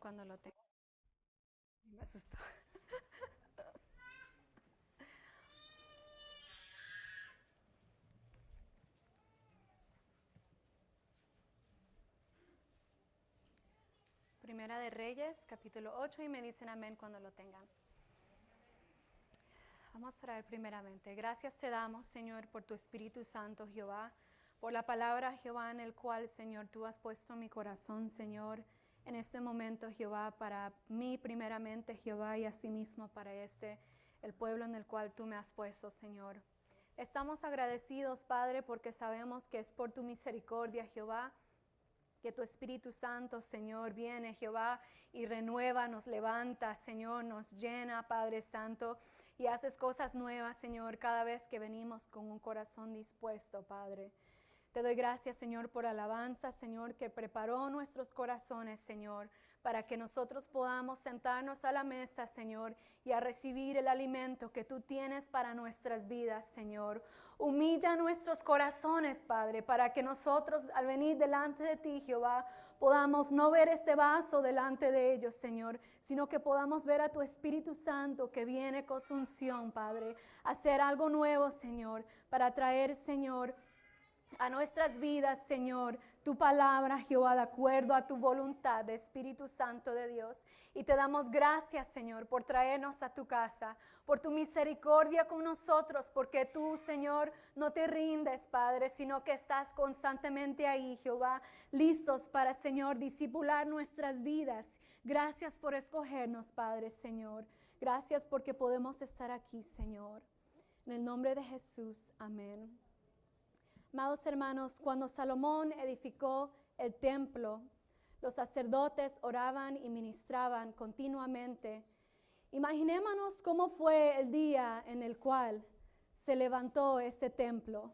cuando lo tenga. Me asustó. Primera de Reyes, capítulo 8, y me dicen amén cuando lo tengan. Vamos a orar primeramente. Gracias te damos, Señor, por tu Espíritu Santo, Jehová, por la palabra, Jehová, en el cual, Señor, tú has puesto mi corazón, Señor, en este momento, Jehová, para mí primeramente, Jehová, y asimismo para el pueblo en el cual tú me has puesto, Señor. Estamos agradecidos, Padre, porque sabemos que es por tu misericordia, Jehová, que tu Espíritu Santo, Señor, viene, Jehová, y renueva, nos levanta, Señor, nos llena, Padre Santo, y haces cosas nuevas, Señor, cada vez que venimos con un corazón dispuesto, Padre. Te doy gracias, Señor, por alabanza, Señor, que preparó nuestros corazones, Señor, para que nosotros podamos sentarnos a la mesa, Señor, y a recibir el alimento que tú tienes para nuestras vidas, Señor. Humilla nuestros corazones, Padre, para que nosotros, al venir delante de ti, Jehová, podamos no ver este vaso delante de ellos, Señor, sino que podamos ver a tu Espíritu Santo que viene con su unción, Padre, a hacer algo nuevo, Señor, para traer, Señor, a nuestras vidas, Señor, tu palabra, Jehová, de acuerdo a tu voluntad, Espíritu Santo de Dios. Y te damos gracias, Señor, por traernos a tu casa, por tu misericordia con nosotros, porque tú, Señor, no te rindes, Padre, sino que estás constantemente ahí, Jehová, listos para, Señor, discipular nuestras vidas. Gracias por escogernos, Padre, Señor. Gracias porque podemos estar aquí, Señor. En el nombre de Jesús, amén. Amados hermanos, cuando Salomón edificó el templo, los sacerdotes oraban y ministraban continuamente. Imaginémonos cómo fue el día en el cual se levantó este templo.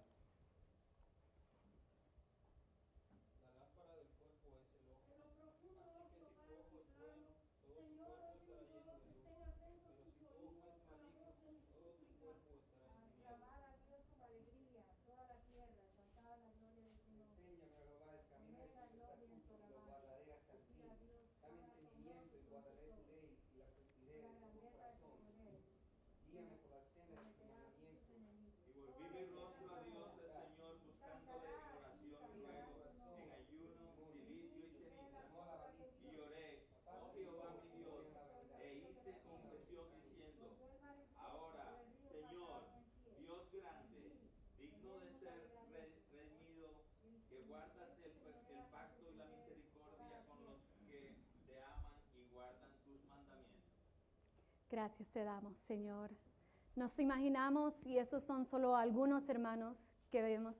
Gracias te damos, Señor. Nos imaginamos, y esos son solo algunos hermanos que vemos,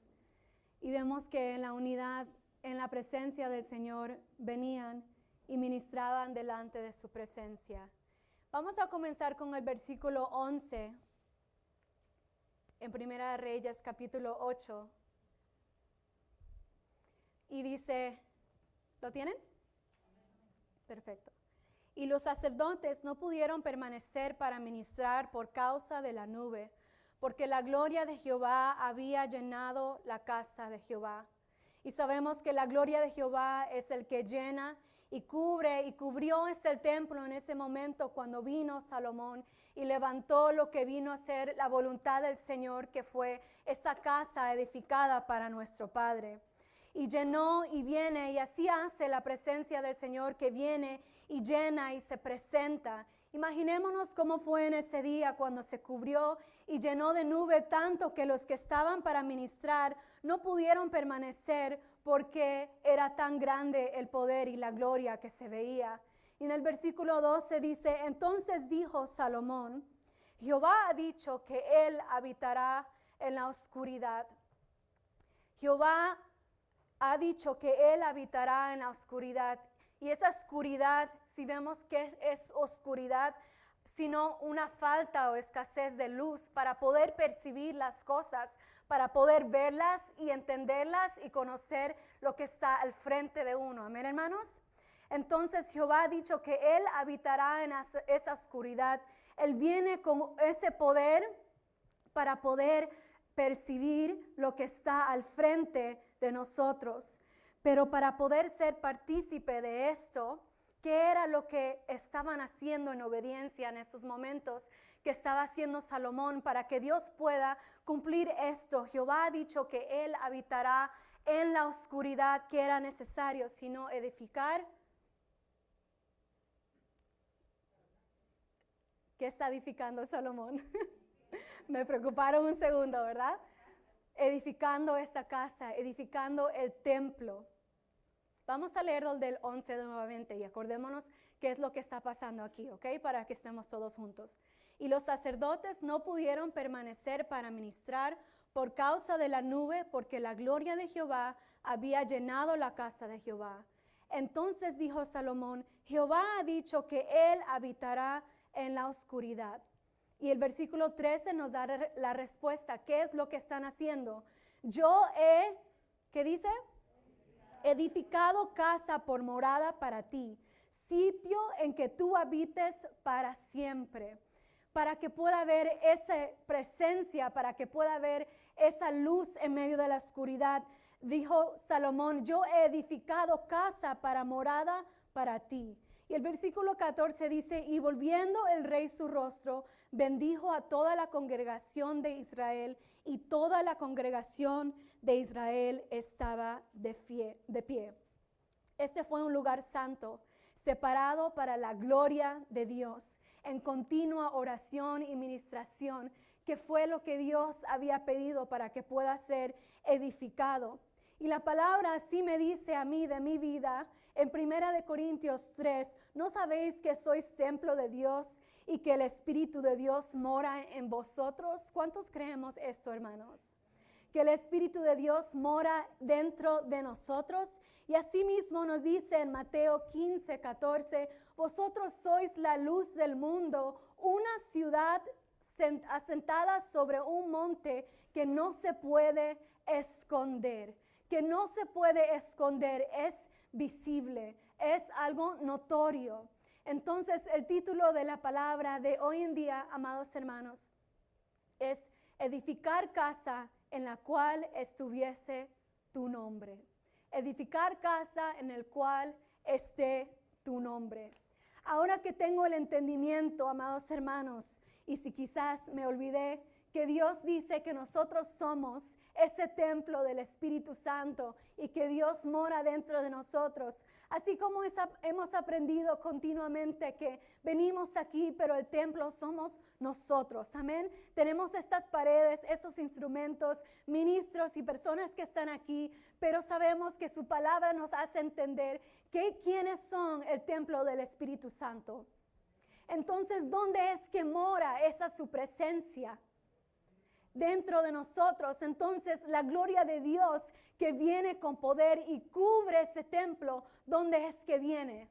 y vemos que en la unidad, en la presencia del Señor, venían y ministraban delante de su presencia. Vamos a comenzar con el versículo 11, en Primera de Reyes, capítulo 8. Y dice, ¿lo tienen? Perfecto. Y los sacerdotes no pudieron permanecer para ministrar por causa de la nube, porque la gloria de Jehová había llenado la casa de Jehová. Y sabemos que la gloria de Jehová es el que llena y cubre y cubrió el templo en ese momento cuando vino Salomón y levantó lo que vino a ser la voluntad del Señor, que fue esta casa edificada para nuestro Padre. Y llenó y viene, y así hace la presencia del Señor, que viene y llena y se presenta. Imaginémonos cómo fue en ese día cuando se cubrió y llenó de nube tanto que los que estaban para ministrar no pudieron permanecer porque era tan grande el poder y la gloria que se veía. Y en el versículo 12 dice, entonces dijo Salomón, Jehová ha dicho que él habitará en la oscuridad. Jehová ha dicho que él habitará en la oscuridad. Y esa oscuridad, si vemos que es oscuridad, sino una falta o escasez de luz para poder percibir las cosas, para poder verlas y entenderlas y conocer lo que está al frente de uno. Amén, hermanos. Entonces Jehová ha dicho que él habitará en esa oscuridad. Él viene con ese poder para poder percibir lo que está al frente de nosotros. Pero para poder ser partícipe de esto, ¿Qué era lo que estaban haciendo en obediencia en estos momentos que estaba haciendo Salomón para que Dios pueda cumplir esto? Jehová ha dicho que Él habitará en la oscuridad, que era necesario, sino edificar. ¿Qué está edificando Salomón? Me preocuparon un segundo, ¿verdad? Edificando esta casa, edificando el templo. Vamos a leerlo del 11 nuevamente y acordémonos qué es lo que está pasando aquí, ¿ok? Para que estemos todos juntos. Y los sacerdotes no pudieron permanecer para ministrar por causa de la nube, porque la gloria de Jehová había llenado la casa de Jehová. Entonces dijo Salomón, Jehová ha dicho que Él habitará en la oscuridad. Y el versículo 13 nos da la respuesta. ¿Qué es lo que están haciendo? ¿Qué dice? Edificado casa por morada para ti, sitio en que tú habites para siempre, para que pueda haber esa presencia, para que pueda haber esa luz en medio de la oscuridad. Dijo Salomón, yo he edificado casa para morada para ti. Y el versículo 14 dice, y volviendo el rey su rostro, bendijo a toda la congregación de Israel, y toda la congregación de Israel estaba de pie. Este fue un lugar santo, separado para la gloria de Dios, en continua oración y ministración, que fue lo que Dios había pedido para que pueda ser edificado. Y la palabra así me dice a mí de mi vida en 1 Corintios 3, ¿no sabéis que sois templo de Dios y que el Espíritu de Dios mora en vosotros? ¿Cuántos creemos esto, hermanos? Que el Espíritu de Dios mora dentro de nosotros. Y asimismo nos dice en Mateo 15, 14, vosotros sois la luz del mundo, una ciudad asentada sobre un monte que no se puede esconder. Que no se puede esconder, es visible, es algo notorio. Entonces, el título de la palabra de hoy en día, amados hermanos, es edificar casa en la cual estuviese tu nombre. Edificar casa en el cual esté tu nombre. Ahora que tengo el entendimiento, amados hermanos, y si quizás me olvidé, que Dios dice que nosotros somos ese templo del Espíritu Santo y que Dios mora dentro de nosotros. Así como hemos aprendido continuamente que venimos aquí, pero el templo somos nosotros. Amén. Tenemos estas paredes, esos instrumentos, ministros y personas que están aquí, pero sabemos que su palabra nos hace entender que quiénes son el templo del Espíritu Santo. Entonces, ¿dónde es que mora esa su presencia? Dentro de nosotros. Entonces la gloria de Dios que viene con poder y cubre ese templo, ¿dónde es que viene?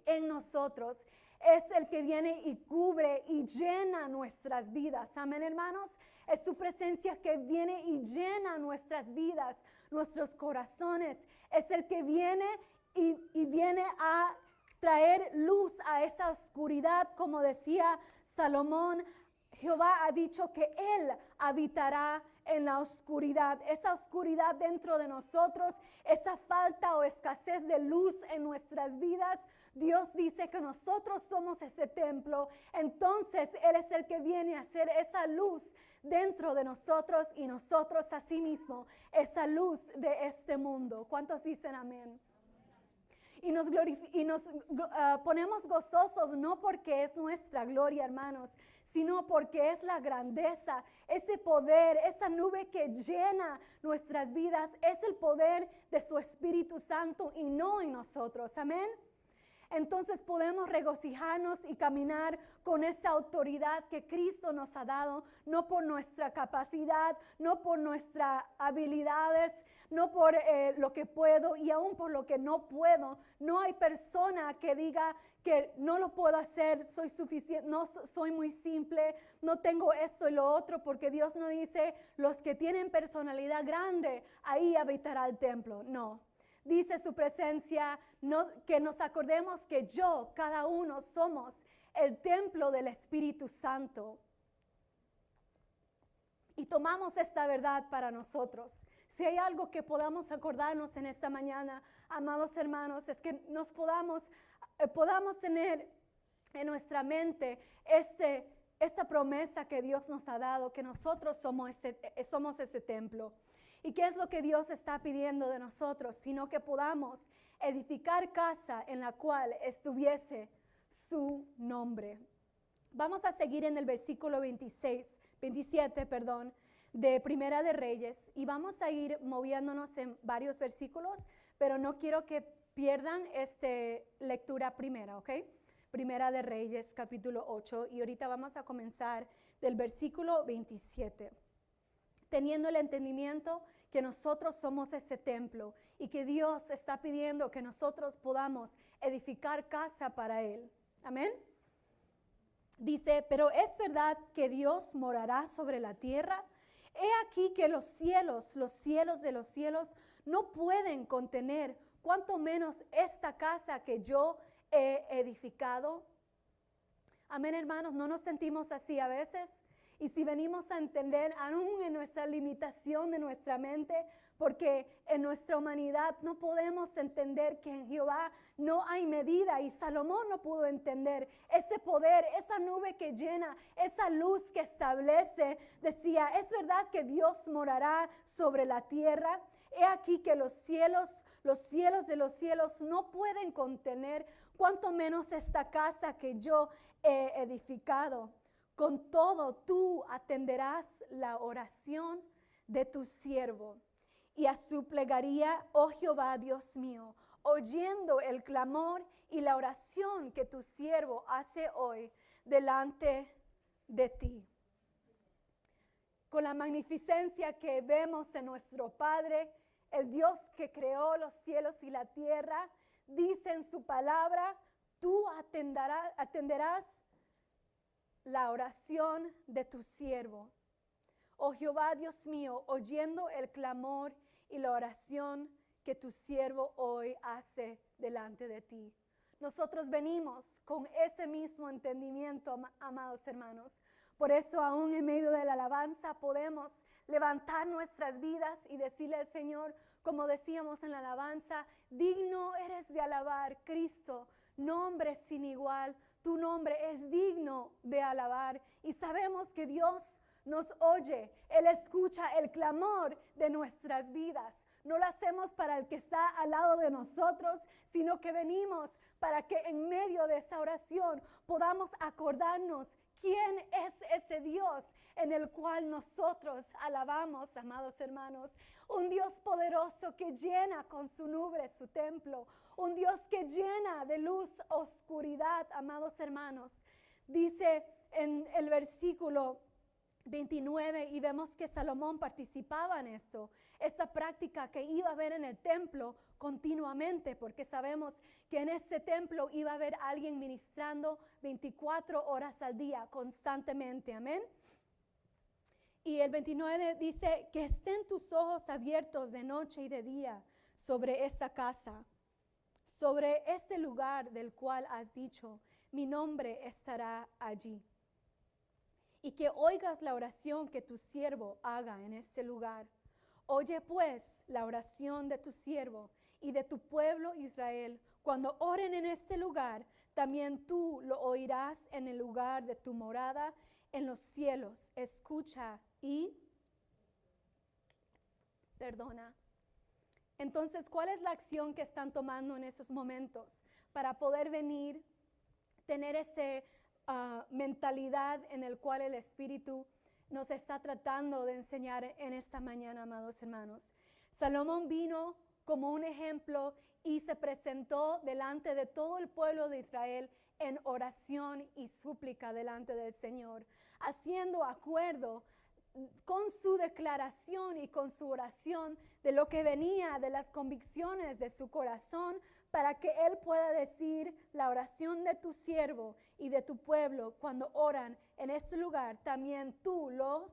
En nosotros. Es el que viene y cubre y llena nuestras vidas. Amén, hermanos. Es su presencia que viene y llena nuestras vidas, nuestros corazones. Es el que viene y viene a traer luz a esa oscuridad, como decía Salomón. Jehová ha dicho que Él habitará en la oscuridad. Esa oscuridad dentro de nosotros, esa falta o escasez de luz en nuestras vidas, Dios dice que nosotros somos ese templo. Entonces Él es el que viene a hacer esa luz dentro de nosotros y nosotros asimismo, esa luz de este mundo. ¿Cuántos dicen amén? Y nos ponemos gozosos no porque es nuestra gloria, hermanos, sino porque es la grandeza, ese poder, esa nube que llena nuestras vidas, es el poder de su Espíritu Santo y no en nosotros. Amén. Entonces podemos regocijarnos y caminar con esa autoridad que Cristo nos ha dado, no por nuestra capacidad, no por nuestras habilidades, no por lo que puedo y aún por lo que no puedo. No hay persona que diga que no lo puedo hacer, soy suficiente, no soy muy simple, no tengo esto y lo otro, porque Dios no dice los que tienen personalidad grande, ahí habitará el templo. No. Dice su presencia, que nos acordemos que cada uno somos el templo del Espíritu Santo. Y tomamos esta verdad para nosotros. Si hay algo que podamos acordarnos en esta mañana, amados hermanos, es que nos podamos podamos tener en nuestra mente esta promesa que Dios nos ha dado, que nosotros somos ese templo. ¿Y qué es lo que Dios está pidiendo de nosotros? Sino que podamos edificar casa en la cual estuviese su nombre. Vamos a seguir en el versículo 27, de Primera de Reyes, y vamos a ir moviéndonos en varios versículos, pero no quiero que pierdan esta lectura primera, ¿ok? Primera de Reyes, capítulo 8, y ahorita vamos a comenzar del versículo 27. Teniendo el entendimiento que nosotros somos ese templo y que Dios está pidiendo que nosotros podamos edificar casa para Él. Amén. Dice, pero es verdad que Dios morará sobre la tierra. He aquí que los cielos de los cielos no pueden contener, cuanto menos esta casa que yo he edificado. Amén, hermanos, ¿no nos sentimos así a veces? Y si venimos a entender aún en nuestra limitación de nuestra mente, porque en nuestra humanidad no podemos entender que en Jehová no hay medida, y Salomón no pudo entender ese poder, esa nube que llena, esa luz que establece. Decía, es verdad que Dios morará sobre la tierra. He aquí que los cielos de los cielos no pueden contener, cuanto menos esta casa que yo he edificado. Con todo, tú atenderás la oración de tu siervo y a su plegaria, oh Jehová, Dios mío, oyendo el clamor y la oración que tu siervo hace hoy delante de ti. Con la magnificencia que vemos en nuestro Padre, el Dios que creó los cielos y la tierra, dice en su palabra, tú atenderás la oración de tu siervo. Oh Jehová, Dios mío, oyendo el clamor y la oración que tu siervo hoy hace delante de ti. Nosotros venimos con ese mismo entendimiento, amados hermanos. Por eso aún en medio de la alabanza podemos levantar nuestras vidas y decirle al Señor, como decíamos en la alabanza, digno eres de alabar, Cristo, nombre sin igual. Tu nombre es digno de alabar, y sabemos que Dios nos oye. Él escucha el clamor de nuestras vidas. No lo hacemos para el que está al lado de nosotros, sino que venimos para que en medio de esa oración podamos acordarnos quién es ese Dios en el cual nosotros alabamos, amados hermanos. Un Dios poderoso que llena con su nube su templo. Un Dios que llena de luz oscuridad, amados hermanos. Dice en el versículo 29, y vemos que Salomón participaba en esto, esa práctica que iba a haber en el templo continuamente, porque sabemos que en ese templo iba a haber alguien ministrando 24 horas al día constantemente. Amén. Y el 29 dice que estén tus ojos abiertos de noche y de día sobre esta casa, sobre este lugar del cual has dicho, mi nombre estará allí. Y que oigas la oración que tu siervo haga en este lugar. Oye pues la oración de tu siervo y de tu pueblo Israel. Cuando oren en este lugar, también tú lo oirás en el lugar de tu morada en los cielos. Escucha y perdona. Entonces, ¿cuál es la acción que están tomando en esos momentos para poder venir, tener esa mentalidad en el cual el Espíritu nos está tratando de enseñar en esta mañana, amados hermanos? Salomón vino como un ejemplo y se presentó delante de todo el pueblo de Israel en oración y súplica delante del Señor, haciendo acuerdo con su declaración y con su oración de lo que venía de las convicciones de su corazón, para que él pueda decir la oración de tu siervo y de tu pueblo cuando oran en este lugar, también tú lo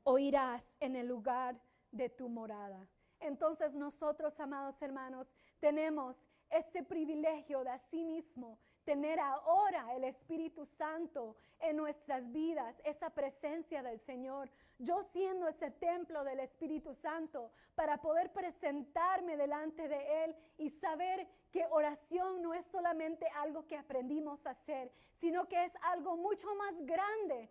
oirás en el lugar de tu morada. Entonces nosotros, amados hermanos, tenemos ese privilegio de asimismo tener ahora el Espíritu Santo en nuestras vidas, esa presencia del Señor, yo siendo ese templo del Espíritu Santo para poder presentarme delante de Él y saber que oración no es solamente algo que aprendimos a hacer, sino que es algo mucho más grande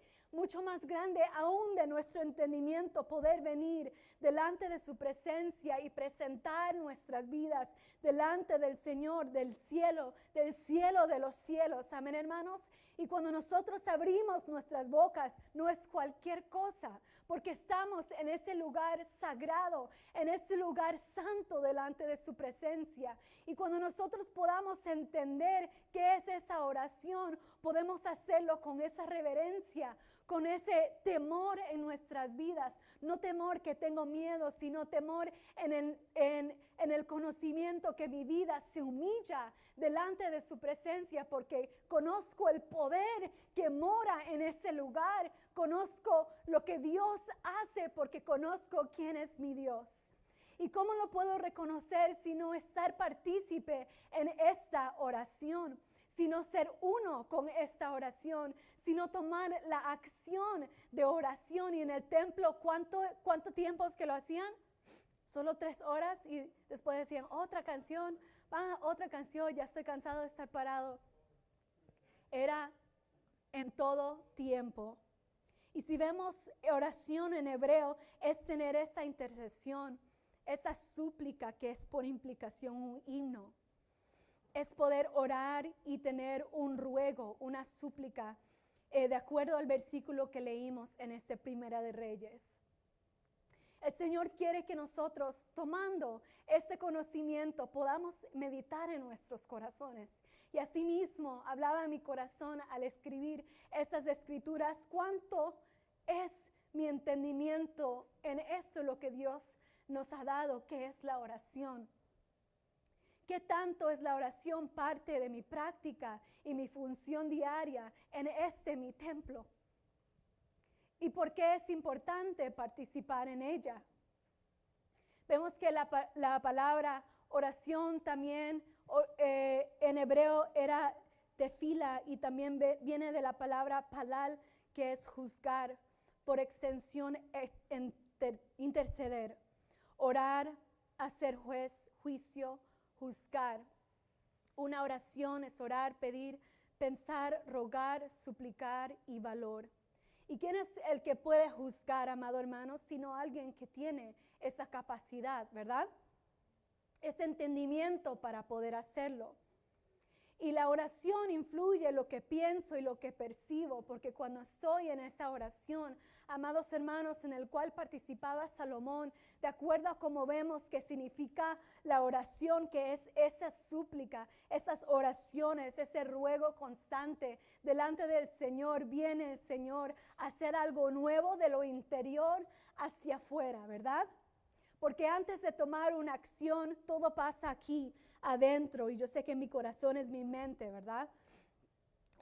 aún de nuestro entendimiento, poder venir delante de su presencia y presentar nuestras vidas delante del Señor, del cielo de los cielos. Amén, hermanos. Y cuando nosotros abrimos nuestras bocas, no es cualquier cosa, porque estamos en ese lugar sagrado, en ese lugar santo delante de su presencia. Y cuando nosotros podamos entender qué es esa oración, podemos hacerlo con esa reverencia, con ese temor en nuestras vidas. No temor que tengo miedo, sino temor en el conocimiento que mi vida se humilla delante de su presencia, porque conozco el poder que mora en ese lugar. Conozco lo que Dios hace porque conozco quién es mi Dios. ¿Y cómo lo puedo reconocer sino estar partícipe en esta oración? Sino ser uno con esta oración, sino tomar la acción de oración. Y en el templo, ¿cuánto tiempo es que lo hacían? Solo 3 horas y después decían otra canción, ya estoy cansado de estar parado. Era en todo tiempo. Y si vemos oración en hebreo, es tener esa intercesión, esa súplica que es por implicación un himno. Es poder orar y tener un ruego, una súplica, de acuerdo al versículo que leímos en este Primera de Reyes. El Señor quiere que nosotros, tomando este conocimiento, podamos meditar en nuestros corazones. Y asimismo, hablaba mi corazón al escribir esas escrituras, cuánto es mi entendimiento en esto lo que Dios nos ha dado, que es la oración. ¿Qué tanto es la oración parte de mi práctica y mi función diaria en mi templo? ¿Y por qué es importante participar en ella? Vemos que la palabra oración también en hebreo era tefila y también viene de la palabra palal, que es juzgar, por extensión interceder, orar, hacer juicio, juzgar. Una oración es orar, pedir, pensar, rogar, suplicar y valor. ¿Y quién es el que puede juzgar, amado hermano, sino alguien que tiene esa capacidad, verdad? Ese entendimiento para poder hacerlo. Y la oración influye en lo que pienso y lo que percibo, porque cuando estoy en esa oración, amados hermanos, en el cual participaba Salomón, de acuerdo a cómo vemos que significa la oración, que es esa súplica, esas oraciones, ese ruego constante delante del Señor, viene el Señor a hacer algo nuevo de lo interior hacia afuera, ¿verdad? Porque antes de tomar una acción, todo pasa aquí adentro, y yo sé que mi corazón es mi mente, ¿verdad?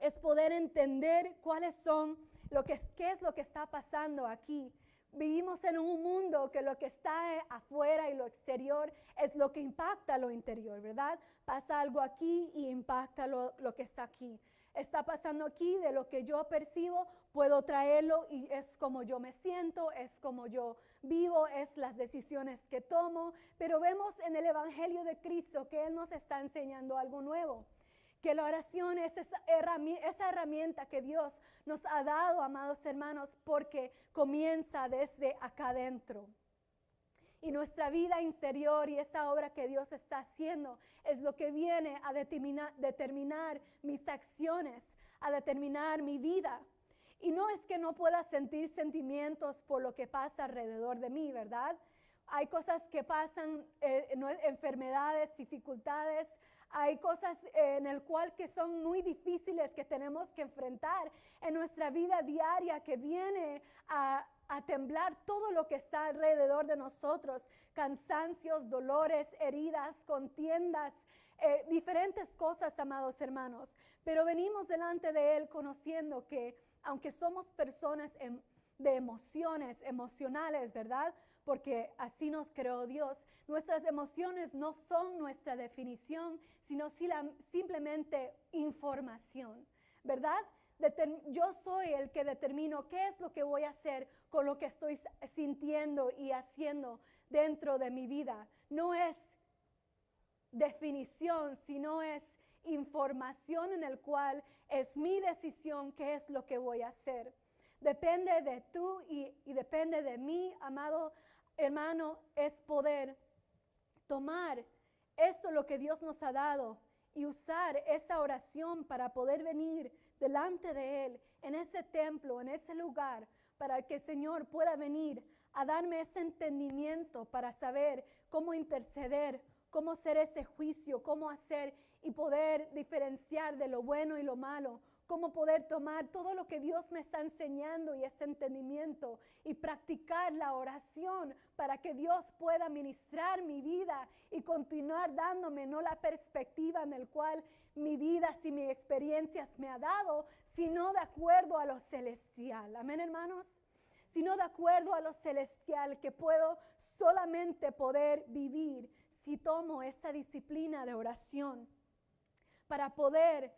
Es poder entender qué es lo que está pasando aquí. Vivimos en un mundo que lo que está afuera y lo exterior es lo que impacta lo interior, ¿verdad? Pasa algo aquí y impacta lo que está aquí. Está pasando aquí, de lo que yo percibo, puedo traerlo y es como yo me siento, es como yo vivo, es las decisiones que tomo. Pero vemos en el Evangelio de Cristo que Él nos está enseñando algo nuevo. Que la oración es esa herramienta que Dios nos ha dado, amados hermanos, porque comienza desde acá adentro. Y nuestra vida interior y esa obra que Dios está haciendo es lo que viene a determinar mis acciones, a determinar mi vida. Y no es que no pueda sentir sentimientos por lo que pasa alrededor de mí, ¿verdad? Hay cosas que pasan, enfermedades, dificultades. Hay cosas en el cual que son muy difíciles que tenemos que enfrentar en nuestra vida diaria, que viene a temblar todo lo que está alrededor de nosotros, cansancios, dolores, heridas, contiendas, diferentes cosas, amados hermanos. Pero venimos delante de Él conociendo que aunque somos personas de emociones emocionales, ¿verdad? Porque así nos creó Dios. Nuestras emociones no son nuestra definición, sino simplemente información, ¿verdad? Yo soy el que determino qué es lo que voy a hacer con lo que estoy sintiendo y haciendo dentro de mi vida. No es definición, sino es información en el cual es mi decisión qué es lo que voy a hacer. Depende de tú y depende de mí, amado hermano, es poder tomar esto lo que Dios nos ha dado y usar esa oración para poder venir delante de Él, en ese templo, en ese lugar, para que el Señor pueda venir a darme ese entendimiento para saber cómo interceder, cómo hacer ese juicio, cómo hacer y poder diferenciar de lo bueno y lo malo, cómo poder tomar todo lo que Dios me está enseñando y ese entendimiento y practicar la oración para que Dios pueda ministrar mi vida y continuar dándome no la perspectiva en la cual mi vida y mis experiencias me ha dado, sino de acuerdo a lo celestial. Amén, hermanos. Sino de acuerdo a lo celestial que puedo solamente poder vivir si tomo esa disciplina de oración para poder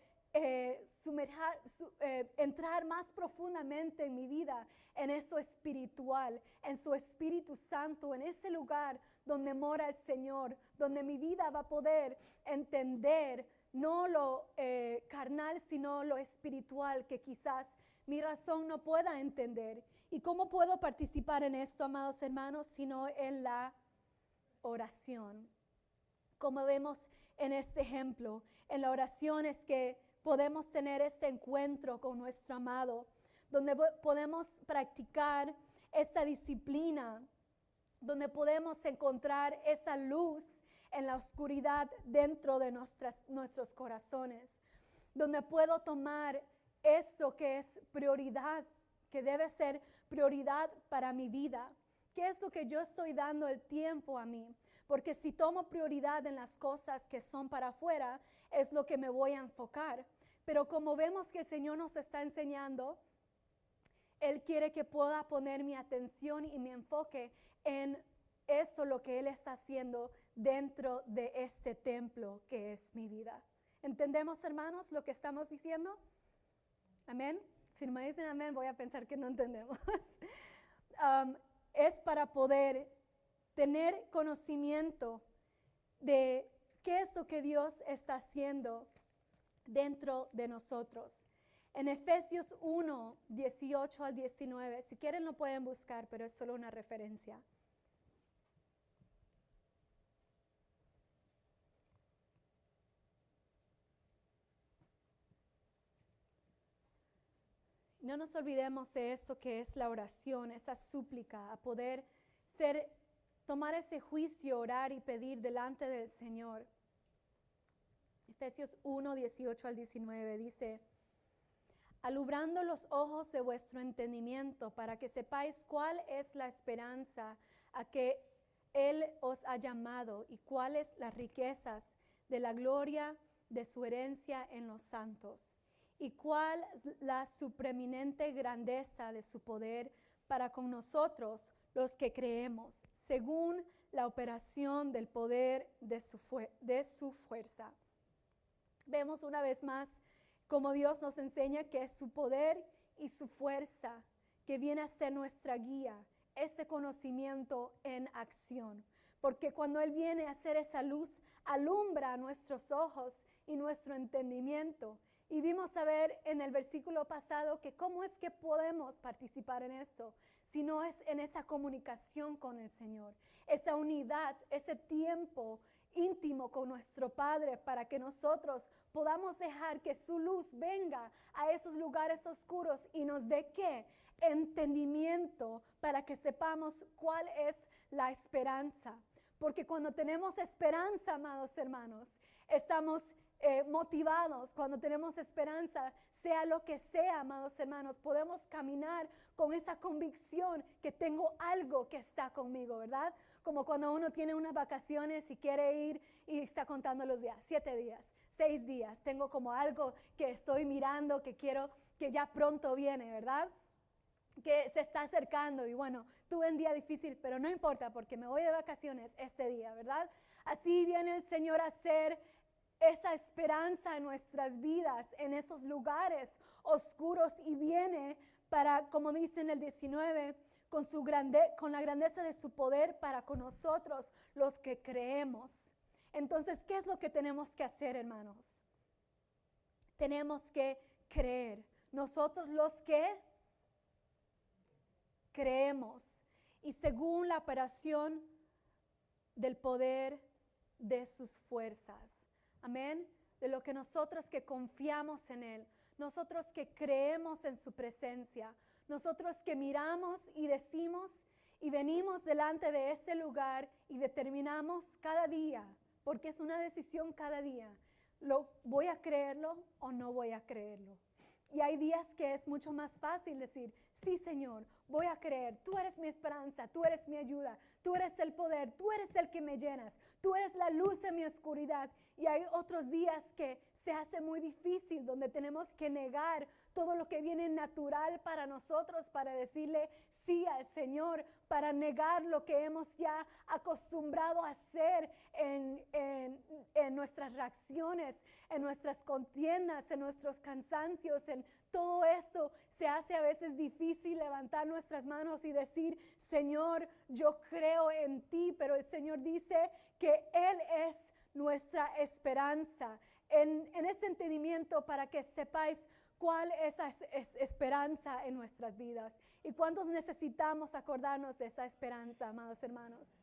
entrar más profundamente en mi vida, en eso espiritual, en su Espíritu Santo, en ese lugar donde mora el Señor, donde mi vida va a poder entender no lo carnal, sino lo espiritual que quizás mi razón no pueda entender. ¿Y cómo puedo participar en esto, amados hermanos, sino en la oración? Como vemos en este ejemplo, en la oración es que podemos tener este encuentro con nuestro amado, donde podemos practicar esa disciplina, donde podemos encontrar esa luz en la oscuridad dentro de nuestros corazones, donde puedo tomar eso que es prioridad, que debe ser prioridad para mi vida. ¿Qué es lo que yo estoy dando el tiempo a mí? Porque si tomo prioridad en las cosas que son para afuera, es lo que me voy a enfocar. Pero como vemos que el Señor nos está enseñando, Él quiere que pueda poner mi atención y mi enfoque en esto, lo que Él está haciendo dentro de este templo que es mi vida. ¿Entendemos, hermanos, lo que estamos diciendo? Amén. Si no me dicen amén, voy a pensar que no entendemos. Es para poder tener conocimiento de qué es lo que Dios está haciendo dentro de nosotros. En Efesios 1, 18 al 19, si quieren lo pueden buscar, pero es solo una referencia. No nos olvidemos de eso que es la oración, esa súplica, a poder tomar ese juicio, orar y pedir delante del Señor. Efesios 1, 18 al 19 dice: alumbrando los ojos de vuestro entendimiento para que sepáis cuál es la esperanza a que Él os ha llamado y cuáles las riquezas de la gloria de su herencia en los santos y cuál la supreeminente grandeza de su poder para con nosotros los que creemos, según la operación del poder de su fuerza. Vemos una vez más cómo Dios nos enseña que es su poder y su fuerza que viene a ser nuestra guía, ese conocimiento en acción. Porque cuando Él viene a hacer esa luz, alumbra nuestros ojos y nuestro entendimiento. Y vimos a ver en el versículo pasado que cómo es que podemos participar en esto, si no es en esa comunicación con el Señor, esa unidad, ese tiempo íntimo con nuestro Padre, para que nosotros podamos dejar que su luz venga a esos lugares oscuros y nos dé ¿qué? Entendimiento, para que sepamos cuál es la esperanza. Porque cuando tenemos esperanza, amados hermanos, estamos motivados. Cuando tenemos esperanza, sea lo que sea, amados hermanos, podemos caminar con esa convicción que tengo algo que está conmigo, ¿verdad? Como cuando uno tiene unas vacaciones y quiere ir y está contando los días, 7 días, 6 días, tengo como algo que estoy mirando, que quiero, que ya pronto viene, ¿verdad? que se está acercando y bueno, tuve un día difícil, pero no importa porque me voy de vacaciones este día, ¿verdad? Así viene el Señor a hacer esa esperanza en nuestras vidas, en esos lugares oscuros y viene para, como dice en el 19, con la grandeza de su poder para con nosotros los que creemos. Entonces, ¿qué es lo que tenemos que hacer, hermanos? Tenemos que creer. Nosotros los que creemos y según la operación del poder de sus fuerzas. Amén. De lo que nosotros que confiamos en Él, nosotros que creemos en su presencia, nosotros que miramos y decimos y venimos delante de este lugar y determinamos cada día, porque es una decisión cada día, ¿voy a creerlo o no voy a creerlo? Y hay días que es mucho más fácil decir, sí, Señor, voy a creer, tú eres mi esperanza, tú eres mi ayuda, tú eres el poder, tú eres el que me llenas, tú eres la luz en mi oscuridad. Y hay otros días que se hace muy difícil, donde tenemos que negar todo lo que viene natural para nosotros, para decirle sí al Señor, para negar lo que hemos ya acostumbrado a hacer en nuestras reacciones, en nuestras contiendas, en nuestros cansancios, en todo eso. Se hace a veces difícil levantar nuestras manos y decir, Señor, yo creo en ti, pero el Señor dice que Él es nuestra esperanza. En ese entendimiento, para que sepáis cuál es esa esperanza en nuestras vidas y cuántos necesitamos acordarnos de esa esperanza, amados hermanos.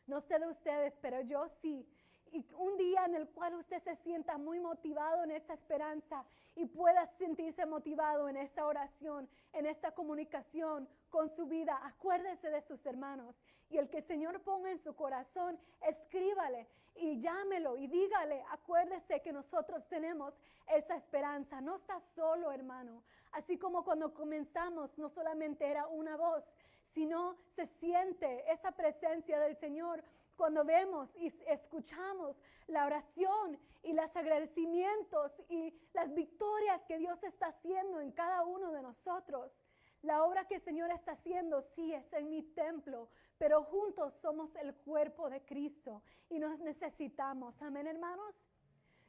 No sé de ustedes, pero yo sí. Y un día en el cual usted se sienta muy motivado en esa esperanza y pueda sentirse motivado en esta oración, en esta comunicación con su vida, acuérdese de sus hermanos. Y el que el Señor ponga en su corazón, escríbale y llámelo y dígale, acuérdese que nosotros tenemos esa esperanza. No está solo, hermano. Así como cuando comenzamos, no solamente era una voz, sino se siente esa presencia del Señor cuando vemos y escuchamos la oración y los agradecimientos y las victorias que Dios está haciendo en cada uno de nosotros. La obra que el Señor está haciendo, sí, es en mi templo, pero juntos somos el cuerpo de Cristo y nos necesitamos. Amén, hermanos.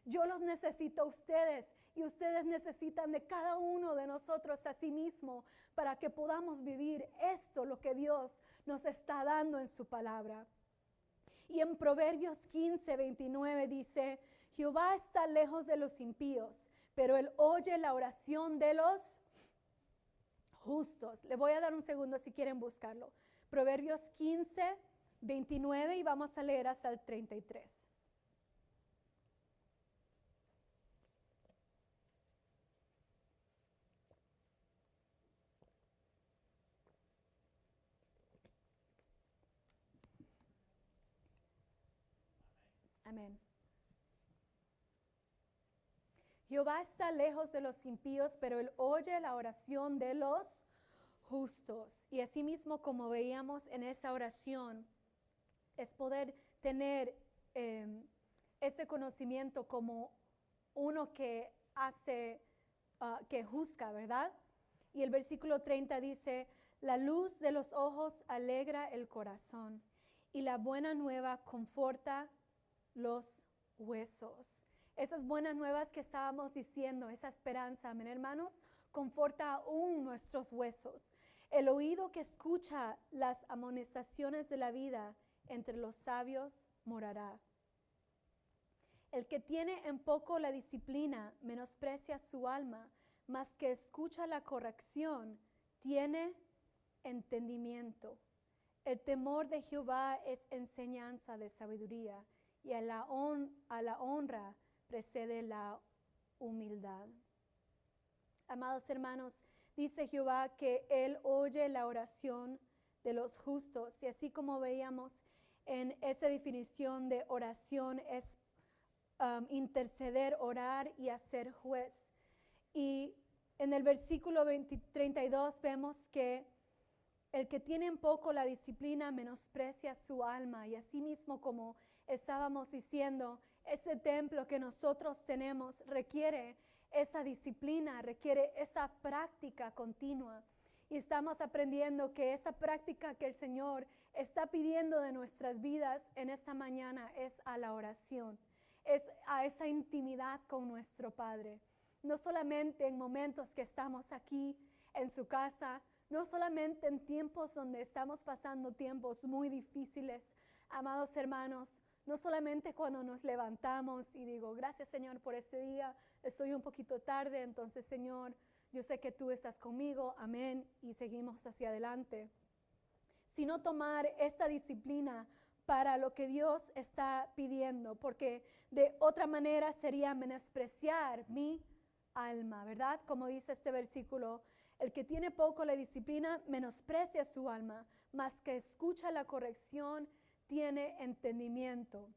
Yo los necesito a ustedes y ustedes necesitan de cada uno de nosotros a sí mismo para que podamos vivir esto, lo que Dios nos está dando en su palabra. Y en Proverbios 15:29 dice, Jehová está lejos de los impíos, pero Él oye la oración de los justos. Le voy a dar un segundo si quieren buscarlo. Proverbios 15:29 y vamos a leer hasta el 33. Amén. Jehová está lejos de los impíos, pero Él oye la oración de los justos. Y asimismo, como veíamos en esa oración, es poder tener ese conocimiento como uno que hace, que juzga, ¿verdad? Y el versículo 30 dice, la luz de los ojos alegra el corazón y la buena nueva conforta los huesos. Esas buenas nuevas que estábamos diciendo, esa esperanza, amén, hermanos, conforta aún nuestros huesos. El oído que escucha las amonestaciones de la vida entre los sabios morará. El que tiene en poco la disciplina menosprecia su alma, mas que escucha la corrección tiene entendimiento. El temor de Jehová es enseñanza de sabiduría, y a la honra precede la humildad. Amados hermanos, dice Jehová que Él oye la oración de los justos. Y así como veíamos en esa definición de oración es interceder, orar y hacer juez. Y en el versículo 32 vemos que el que tiene en poco la disciplina menosprecia su alma. Y así mismo como estábamos diciendo, ese templo que nosotros tenemos requiere esa disciplina, requiere esa práctica continua. Y estamos aprendiendo que esa práctica que el Señor está pidiendo de nuestras vidas en esta mañana es a la oración, es a esa intimidad con nuestro Padre. No solamente en momentos que estamos aquí en su casa, no solamente en tiempos donde estamos pasando tiempos muy difíciles, amados hermanos, no solamente cuando nos levantamos y digo, gracias Señor por este día, estoy un poquito tarde, entonces Señor, yo sé que tú estás conmigo, amén, y seguimos hacia adelante. Sino tomar esta disciplina para lo que Dios está pidiendo, porque de otra manera sería menospreciar mi alma, ¿verdad? Como dice este versículo, el que tiene poco la disciplina menosprecia su alma, mas que escucha la corrección tiene entendimiento.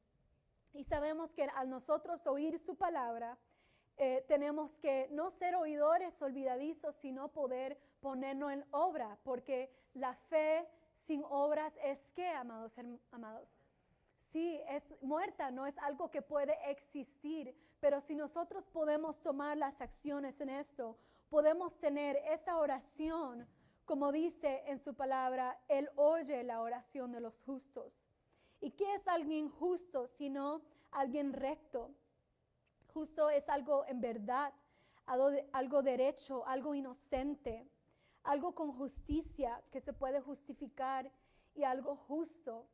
Y sabemos que al nosotros oír su palabra, tenemos que no ser oidores olvidadizos, sino poder ponernos en obra, porque la fe sin obras es ¿qué, amados? Sí, es muerta, no es algo que puede existir, pero si nosotros podemos tomar las acciones en esto, podemos tener esa oración, como dice en su palabra, Él oye la oración de los justos. ¿Y qué es alguien justo sino alguien recto? Justo es algo en verdad, algo derecho, algo inocente, algo con justicia que se puede justificar y algo justo.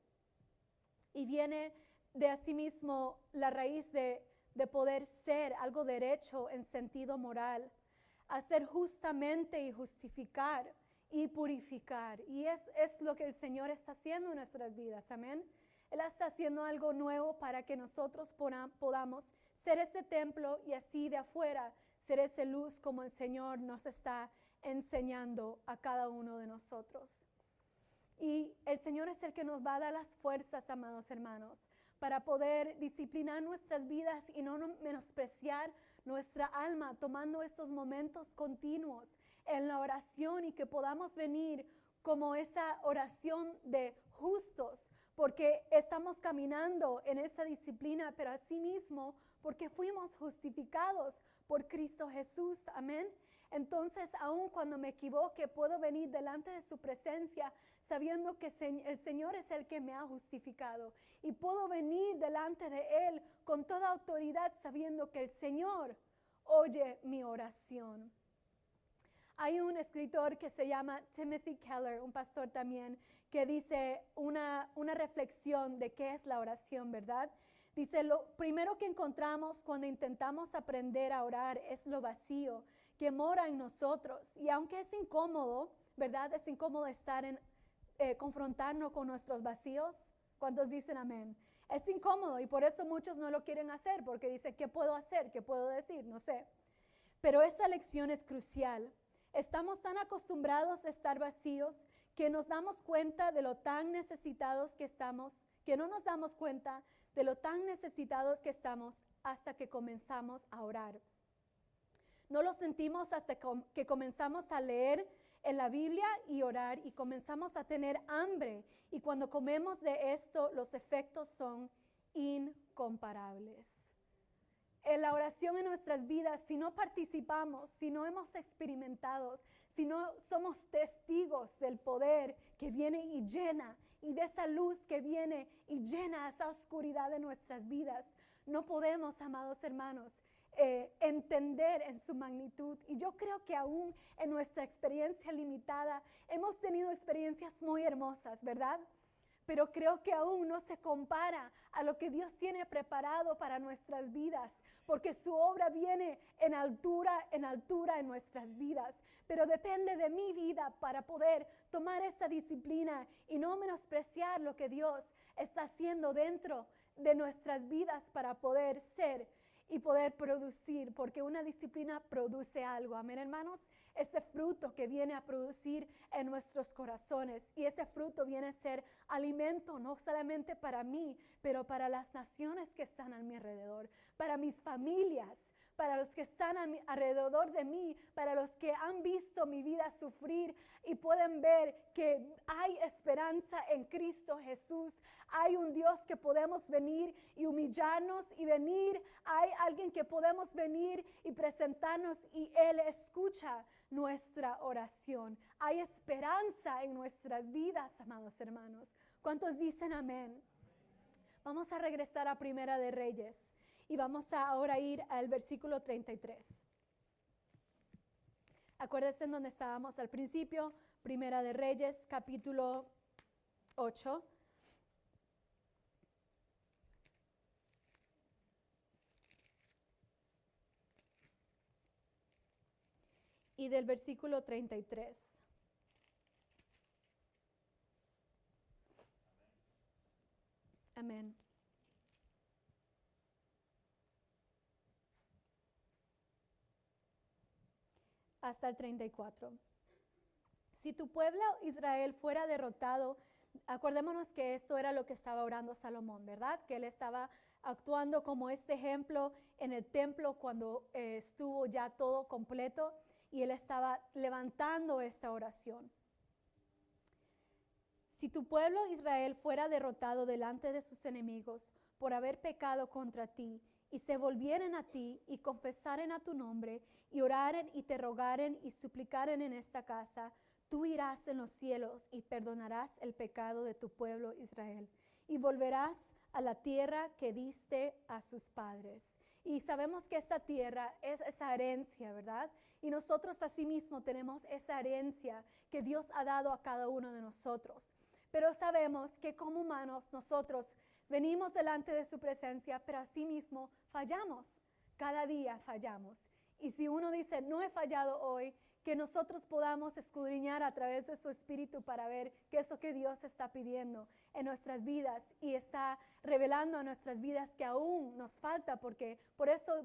Y viene de asimismo la raíz de poder ser algo derecho en sentido moral, hacer justamente y justificar y purificar. Y es lo que el Señor está haciendo en nuestras vidas, amén. Él está haciendo algo nuevo para que nosotros podamos ser ese templo y así de afuera ser esa luz como el Señor nos está enseñando a cada uno de nosotros. Y el Señor es el que nos va a dar las fuerzas, amados hermanos, para poder disciplinar nuestras vidas y no menospreciar nuestra alma, tomando estos momentos continuos en la oración y que podamos venir como esa oración de justos, porque estamos caminando en esa disciplina, pero asimismo porque fuimos justificados por Cristo Jesús, amén. Entonces, aun cuando me equivoque, puedo venir delante de su presencia sabiendo que el Señor es el que me ha justificado. Y puedo venir delante de Él con toda autoridad sabiendo que el Señor oye mi oración. Hay un escritor que se llama Timothy Keller, un pastor también, que dice una reflexión de qué es la oración, ¿verdad? Dice, lo primero que encontramos cuando intentamos aprender a orar es lo vacío que mora en nosotros. Y aunque es incómodo, ¿verdad? Es incómodo estar confrontarnos con nuestros vacíos. ¿Cuántos dicen amén? Es incómodo y por eso muchos no lo quieren hacer, porque dicen, ¿qué puedo hacer? ¿Qué puedo decir? No sé. Pero esa lección es crucial. Estamos tan acostumbrados a estar vacíos que nos damos cuenta de lo tan necesitados que estamos, que no nos damos cuenta de lo tan necesitados que estamos hasta que comenzamos a orar. No lo sentimos hasta que comenzamos a leer en la Biblia y orar y comenzamos a tener hambre. Y cuando comemos de esto, los efectos son incomparables. En la oración en nuestras vidas, si no participamos, si no hemos experimentado, si no somos testigos del poder que viene y llena, y de esa luz que viene y llena esa oscuridad de nuestras vidas, no podemos, amados hermanos, entender en su magnitud. Y yo creo que aún en nuestra experiencia limitada hemos tenido experiencias muy hermosas, ¿verdad? Pero creo que aún no se compara a lo que Dios tiene preparado para nuestras vidas, porque su obra viene en altura en nuestras vidas. Pero depende de mi vida para poder tomar esa disciplina y no menospreciar lo que Dios está haciendo dentro de nuestras vidas para poder ser y poder producir, porque una disciplina produce algo, amén hermanos, ese fruto que viene a producir en nuestros corazones, y ese fruto viene a ser alimento no solamente para mí, pero para las naciones que están a mi alrededor, para mis familias, para los que están alrededor de mí, para los que han visto mi vida sufrir y pueden ver que hay esperanza en Cristo Jesús. Hay un Dios que podemos venir y humillarnos y venir. Hay alguien que podemos venir y presentarnos y Él escucha nuestra oración. Hay esperanza en nuestras vidas, amados hermanos. ¿Cuántos dicen amén? Vamos a regresar a Primera de Reyes y vamos a ahora ir al versículo 33. Acuérdense en donde estábamos al principio, Primera de Reyes, capítulo 8. Y del versículo 33. Amén. Hasta el 34. Si tu pueblo Israel fuera derrotado, acordémonos que esto era lo que estaba orando Salomón, ¿verdad? Que él estaba actuando como este ejemplo en el templo cuando estuvo ya todo completo y él estaba levantando esta oración. Si tu pueblo Israel fuera derrotado delante de sus enemigos por haber pecado contra ti, y se volvieren a ti y confesaren a tu nombre, y oraren y te rogaren y suplicaren en esta casa, tú irás en los cielos y perdonarás el pecado de tu pueblo Israel, y volverás a la tierra que diste a sus padres. Y sabemos que esta tierra es esa herencia, ¿verdad? Y nosotros asimismo tenemos esa herencia que Dios ha dado a cada uno de nosotros. Pero sabemos que como humanos nosotros venimos delante de su presencia, pero asimismo fallamos. Cada día fallamos. Y si uno dice, no he fallado hoy, que nosotros podamos escudriñar a través de su Espíritu para ver qué es lo que Dios está pidiendo en nuestras vidas y está revelando a nuestras vidas que aún nos falta, porque por eso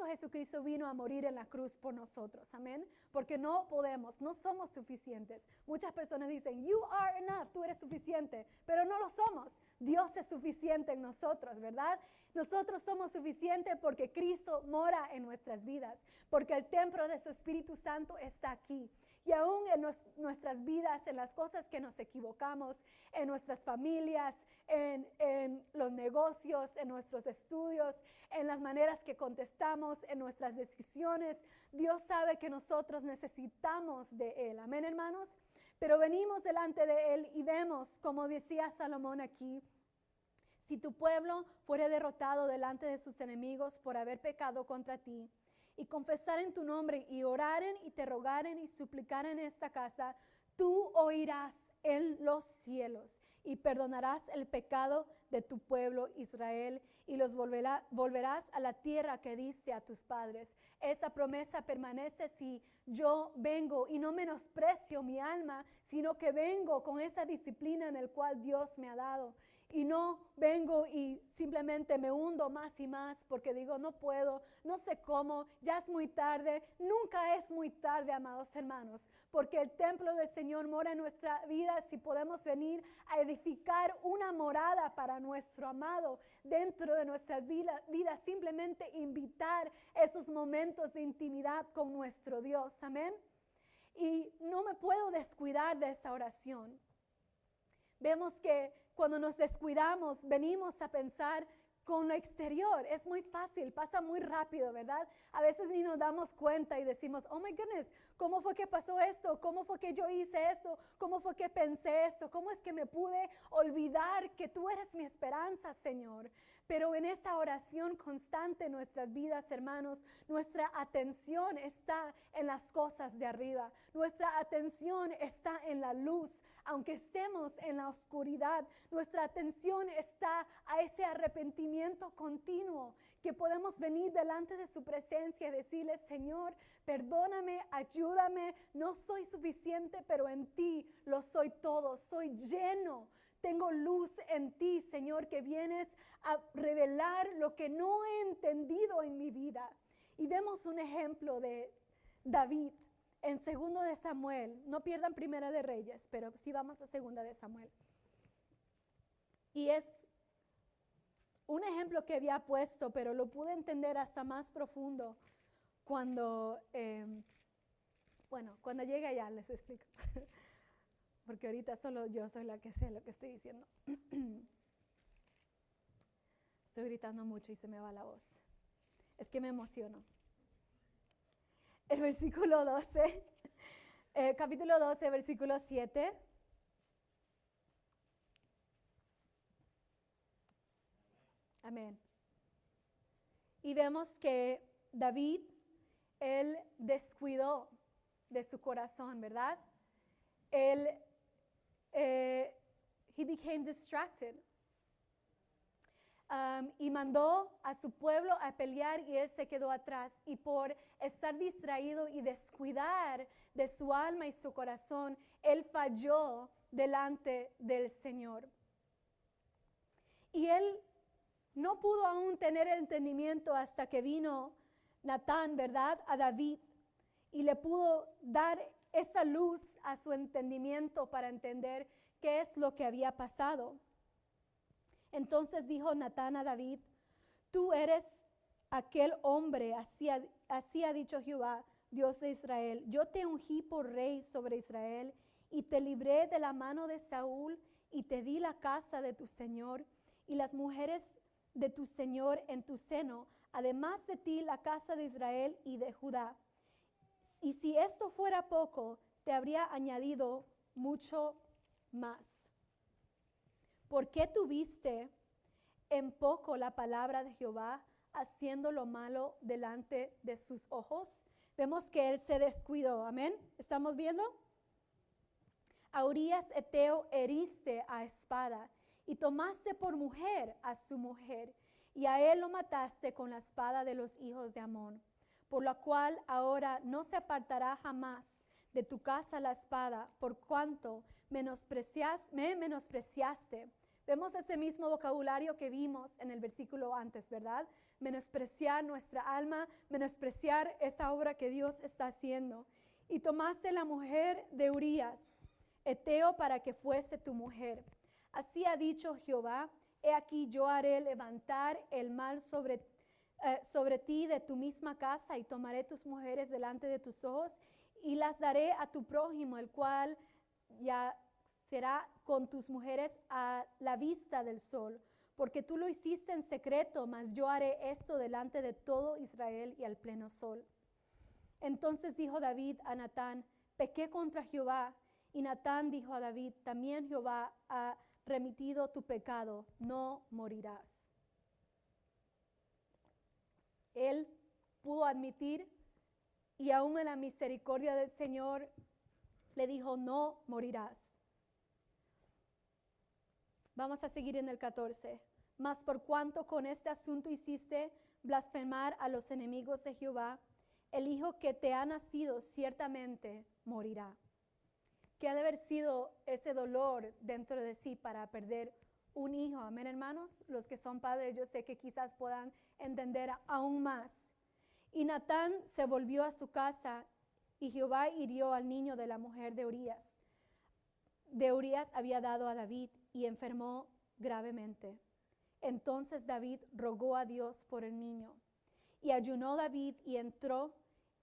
Jesucristo vino a morir en la cruz por nosotros, amén, porque no podemos, no somos suficientes. Muchas personas dicen, you are enough, tú eres suficiente, pero no lo somos. Dios es suficiente en nosotros, ¿verdad? Nosotros somos suficientes porque Cristo mora en nuestras vidas, porque el templo de su Espíritu Santo está aquí. Y aún en nuestras vidas, en las cosas que nos equivocamos, en nuestras familias, en los negocios, en nuestros estudios, en las maneras que contestamos, en nuestras decisiones, Dios sabe que nosotros necesitamos de Él. Amén, hermanos. Pero venimos delante de Él y vemos, como decía Salomón aquí, si tu pueblo fuere derrotado delante de sus enemigos por haber pecado contra ti, y confesaren tu nombre y oraren y te rogaren y suplicaren en esta casa, tú oirás en los cielos y perdonarás el pecado de tu pueblo Israel y los volverás a la tierra que diste a tus padres. Esa promesa permanece si yo vengo y no menosprecio mi alma, sino que vengo con esa disciplina en el cual Dios me ha dado. Y no vengo y simplemente me hundo más y más porque digo, no puedo, no sé cómo, ya es muy tarde. Nunca es muy tarde, amados hermanos, porque el templo del Señor mora en nuestra vida si podemos venir a edificar una morada para nuestro amado dentro de nuestras vidas, simplemente invitar esos momentos de intimidad con nuestro Dios, amén. Y no me puedo descuidar de esa oración. Vemos que cuando nos descuidamos, venimos a pensar con lo exterior. Es muy fácil, pasa muy rápido, ¿verdad? A veces ni nos damos cuenta y decimos, oh my goodness, ¿cómo fue que pasó esto? ¿Cómo fue que yo hice eso? ¿Cómo fue que pensé eso? ¿Cómo es que me pude olvidar que tú eres mi esperanza, Señor? Pero en esta oración constante en nuestras vidas, hermanos, nuestra atención está en las cosas de arriba. Nuestra atención está en la luz. Aunque estemos en la oscuridad, nuestra atención está a ese arrepentimiento continuo, que podemos venir delante de su presencia y decirle, Señor, perdóname, ayúdame, no soy suficiente, pero en ti lo soy todo, soy lleno. Tengo luz en ti, Señor, que vienes a revelar lo que no he entendido en mi vida. Y vemos un ejemplo de David. En 2 de Samuel, no pierdan Primera de Reyes, pero sí vamos a 2 de Samuel. Y es un ejemplo que había puesto, pero lo pude entender hasta más profundo cuando, cuando llegue allá les explico. Porque ahorita solo yo soy la que sé lo que estoy diciendo. Estoy gritando mucho y se me va la voz. Es que me emociono. El versículo 12, capítulo 12, versículo 7. Amén. Y vemos que David, él descuidó de su corazón, ¿verdad? Él, he became distracted. Y mandó a su pueblo a pelear y él se quedó atrás. Y por estar distraído y descuidar de su alma y su corazón, él falló delante del Señor. Y él no pudo aún tener el entendimiento hasta que vino Natán, ¿verdad?, a David. Y le pudo dar esa luz a su entendimiento para entender qué es lo que había pasado. Entonces dijo Natán a David: tú eres aquel hombre, así ha dicho Jehová, Dios de Israel. Yo te ungí por rey sobre Israel y te libré de la mano de Saúl y te di la casa de tu señor y las mujeres de tu señor en tu seno, además de ti la casa de Israel y de Judá. Y si eso fuera poco, te habría añadido mucho más. ¿Por qué tuviste en poco la palabra de Jehová, haciendo lo malo delante de sus ojos? Vemos que él se descuidó, amén. ¿Estamos viendo? A Urías Eteo heriste a espada y tomaste por mujer a su mujer, y a él lo mataste con la espada de los hijos de Amón, por lo cual ahora no se apartará jamás de tu casa la espada, por cuanto me menospreciaste. Vemos ese mismo vocabulario que vimos en el versículo antes, ¿verdad? Menospreciar nuestra alma, menospreciar esa obra que Dios está haciendo. Y tomaste la mujer de Urías Eteo para que fuese tu mujer. Así ha dicho Jehová: he aquí yo haré levantar el mal sobre ti de tu misma casa, y tomaré tus mujeres delante de tus ojos y las daré a tu prójimo, el cual ya será con tus mujeres a la vista del sol, porque tú lo hiciste en secreto, mas yo haré esto delante de todo Israel y al pleno sol. Entonces dijo David a Natán: pequé contra Jehová. Y Natán dijo a David: también Jehová ha remitido tu pecado, no morirás. Él pudo admitir, y aún en la misericordia del Señor le dijo: no morirás. Vamos a seguir en el 14. Mas por cuanto con este asunto hiciste blasfemar a los enemigos de Jehová, el hijo que te ha nacido ciertamente morirá. ¿Qué ha de haber sido ese dolor dentro de sí para perder un hijo? Amén, hermanos. Los que son padres, yo sé que quizás puedan entender aún más. Y Natán se volvió a su casa, y Jehová hirió al niño de la mujer de Urías. De Urías había dado a David, y enfermó gravemente. Entonces David rogó a Dios por el niño. Y ayunó David y entró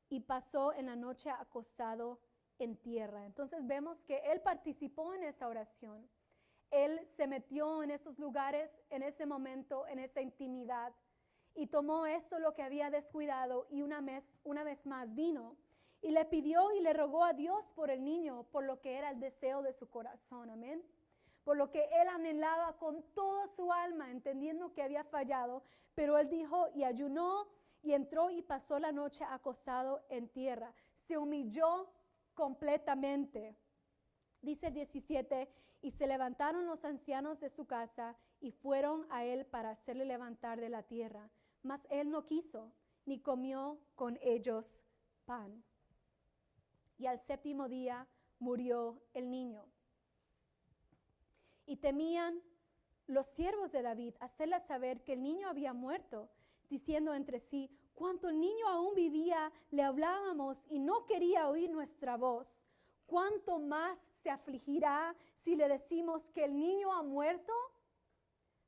y pasó en la noche acostado en tierra. Entonces vemos que él participó en esa oración. Él se metió en esos lugares, en ese momento, en esa intimidad, y tomó eso lo que había descuidado, y una vez más vino y le pidió y le rogó a Dios por el niño, por lo que era el deseo de su corazón, amén. Por lo que él anhelaba con toda su alma, entendiendo que había fallado, pero él dijo y ayunó y entró y pasó la noche acostado en tierra. Se humilló completamente. Dice el 17: y se levantaron los ancianos de su casa y fueron a él para hacerle levantar de la tierra, mas él no quiso, ni comió con ellos pan. Y al séptimo día murió el niño. Y temían los siervos de David hacerle saber que el niño había muerto, diciendo entre sí: cuanto el niño aún vivía, le hablábamos y no quería oír nuestra voz. ¿Cuánto más se afligirá si le decimos que el niño ha muerto?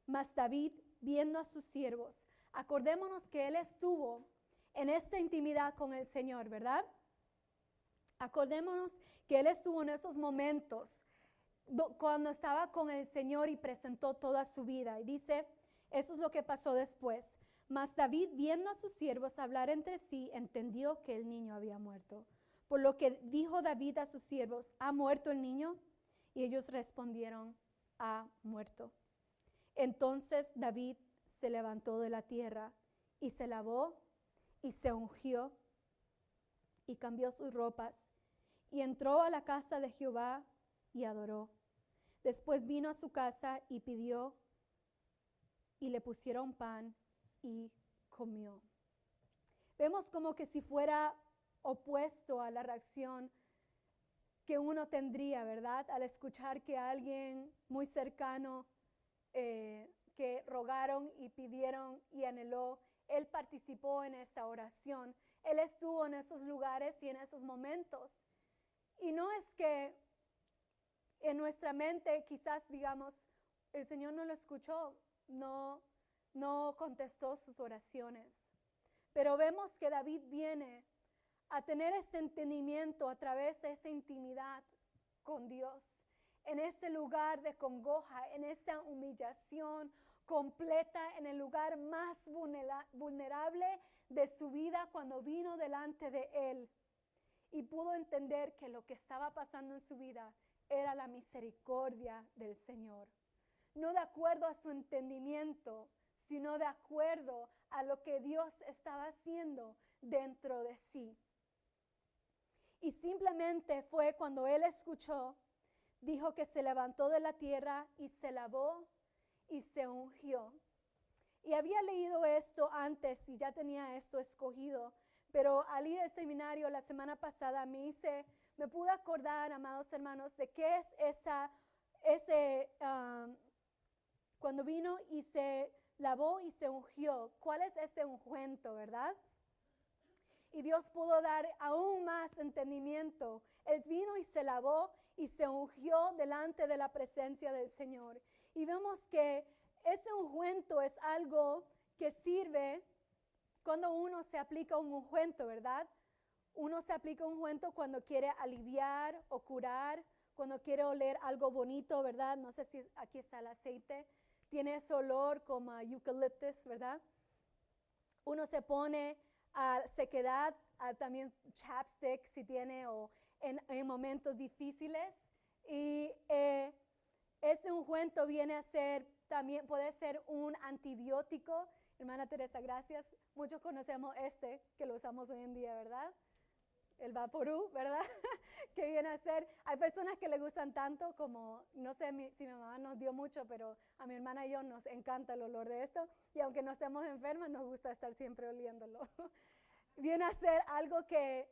Mas David viendo a sus siervos. Acordémonos que él estuvo en esta intimidad con el Señor, ¿verdad? Acordémonos que él estuvo en esos momentos cuando estaba con el Señor y presentó toda su vida. Y dice, eso es lo que pasó después. Mas David, viendo a sus siervos hablar entre sí, entendió que el niño había muerto. Por lo que dijo David a sus siervos, ¿ha muerto el niño? Y ellos respondieron, ha muerto. Entonces David se levantó de la tierra y se lavó y se ungió y cambió sus ropas y entró a la casa de Jehová y adoró. Después vino a su casa y pidió y le pusieron pan y comió. Vemos como que si fuera opuesto a la reacción que uno tendría, ¿verdad? Al escuchar que alguien muy cercano que rogaron y pidieron y anheló, él participó en esta oración. Él estuvo en esos lugares y en esos momentos. Y no es que en nuestra mente quizás digamos, el Señor no lo escuchó, no contestó sus oraciones. Pero vemos que David viene a tener este entendimiento a través de esa intimidad con Dios, en ese lugar de congoja, en esa humillación completa, en el lugar más vulnerable de su vida cuando vino delante de él y pudo entender que lo que estaba pasando en su vida era la misericordia del Señor. No de acuerdo a su entendimiento, sino de acuerdo a lo que Dios estaba haciendo dentro de sí. Y simplemente fue cuando él escuchó, dijo que se levantó de la tierra y se lavó y se ungió. Y había leído esto antes y ya tenía esto escogido, pero al ir al seminario la semana pasada me pude acordar, amados hermanos, de qué es cuando vino y se lavó y se ungió. ¿Cuál es ese ungüento, verdad? Y Dios pudo dar aún más entendimiento. Él vino y se lavó y se ungió delante de la presencia del Señor. Y vemos que ese ungüento es algo que sirve cuando uno se aplica un ungüento, ¿verdad? Uno se aplica un ungüento cuando quiere aliviar o curar, cuando quiere oler algo bonito, ¿verdad? No sé si aquí está el aceite. Tiene ese olor como a eucaliptus, ¿verdad? Uno se pone a sequedad, también chapstick si tiene o en momentos difíciles. Y ese ungüento viene a ser, también puede ser un antibiótico. Hermana Teresa, gracias. Muchos conocemos que lo usamos hoy en día, ¿verdad? El Vaporú, ¿verdad? Que viene a ser, hay personas que le gustan tanto como, no sé si mi mamá nos dio mucho, pero a mi hermana y yo nos encanta el olor de esto, y aunque no estemos enfermas, nos gusta estar siempre oliéndolo. Viene a ser algo que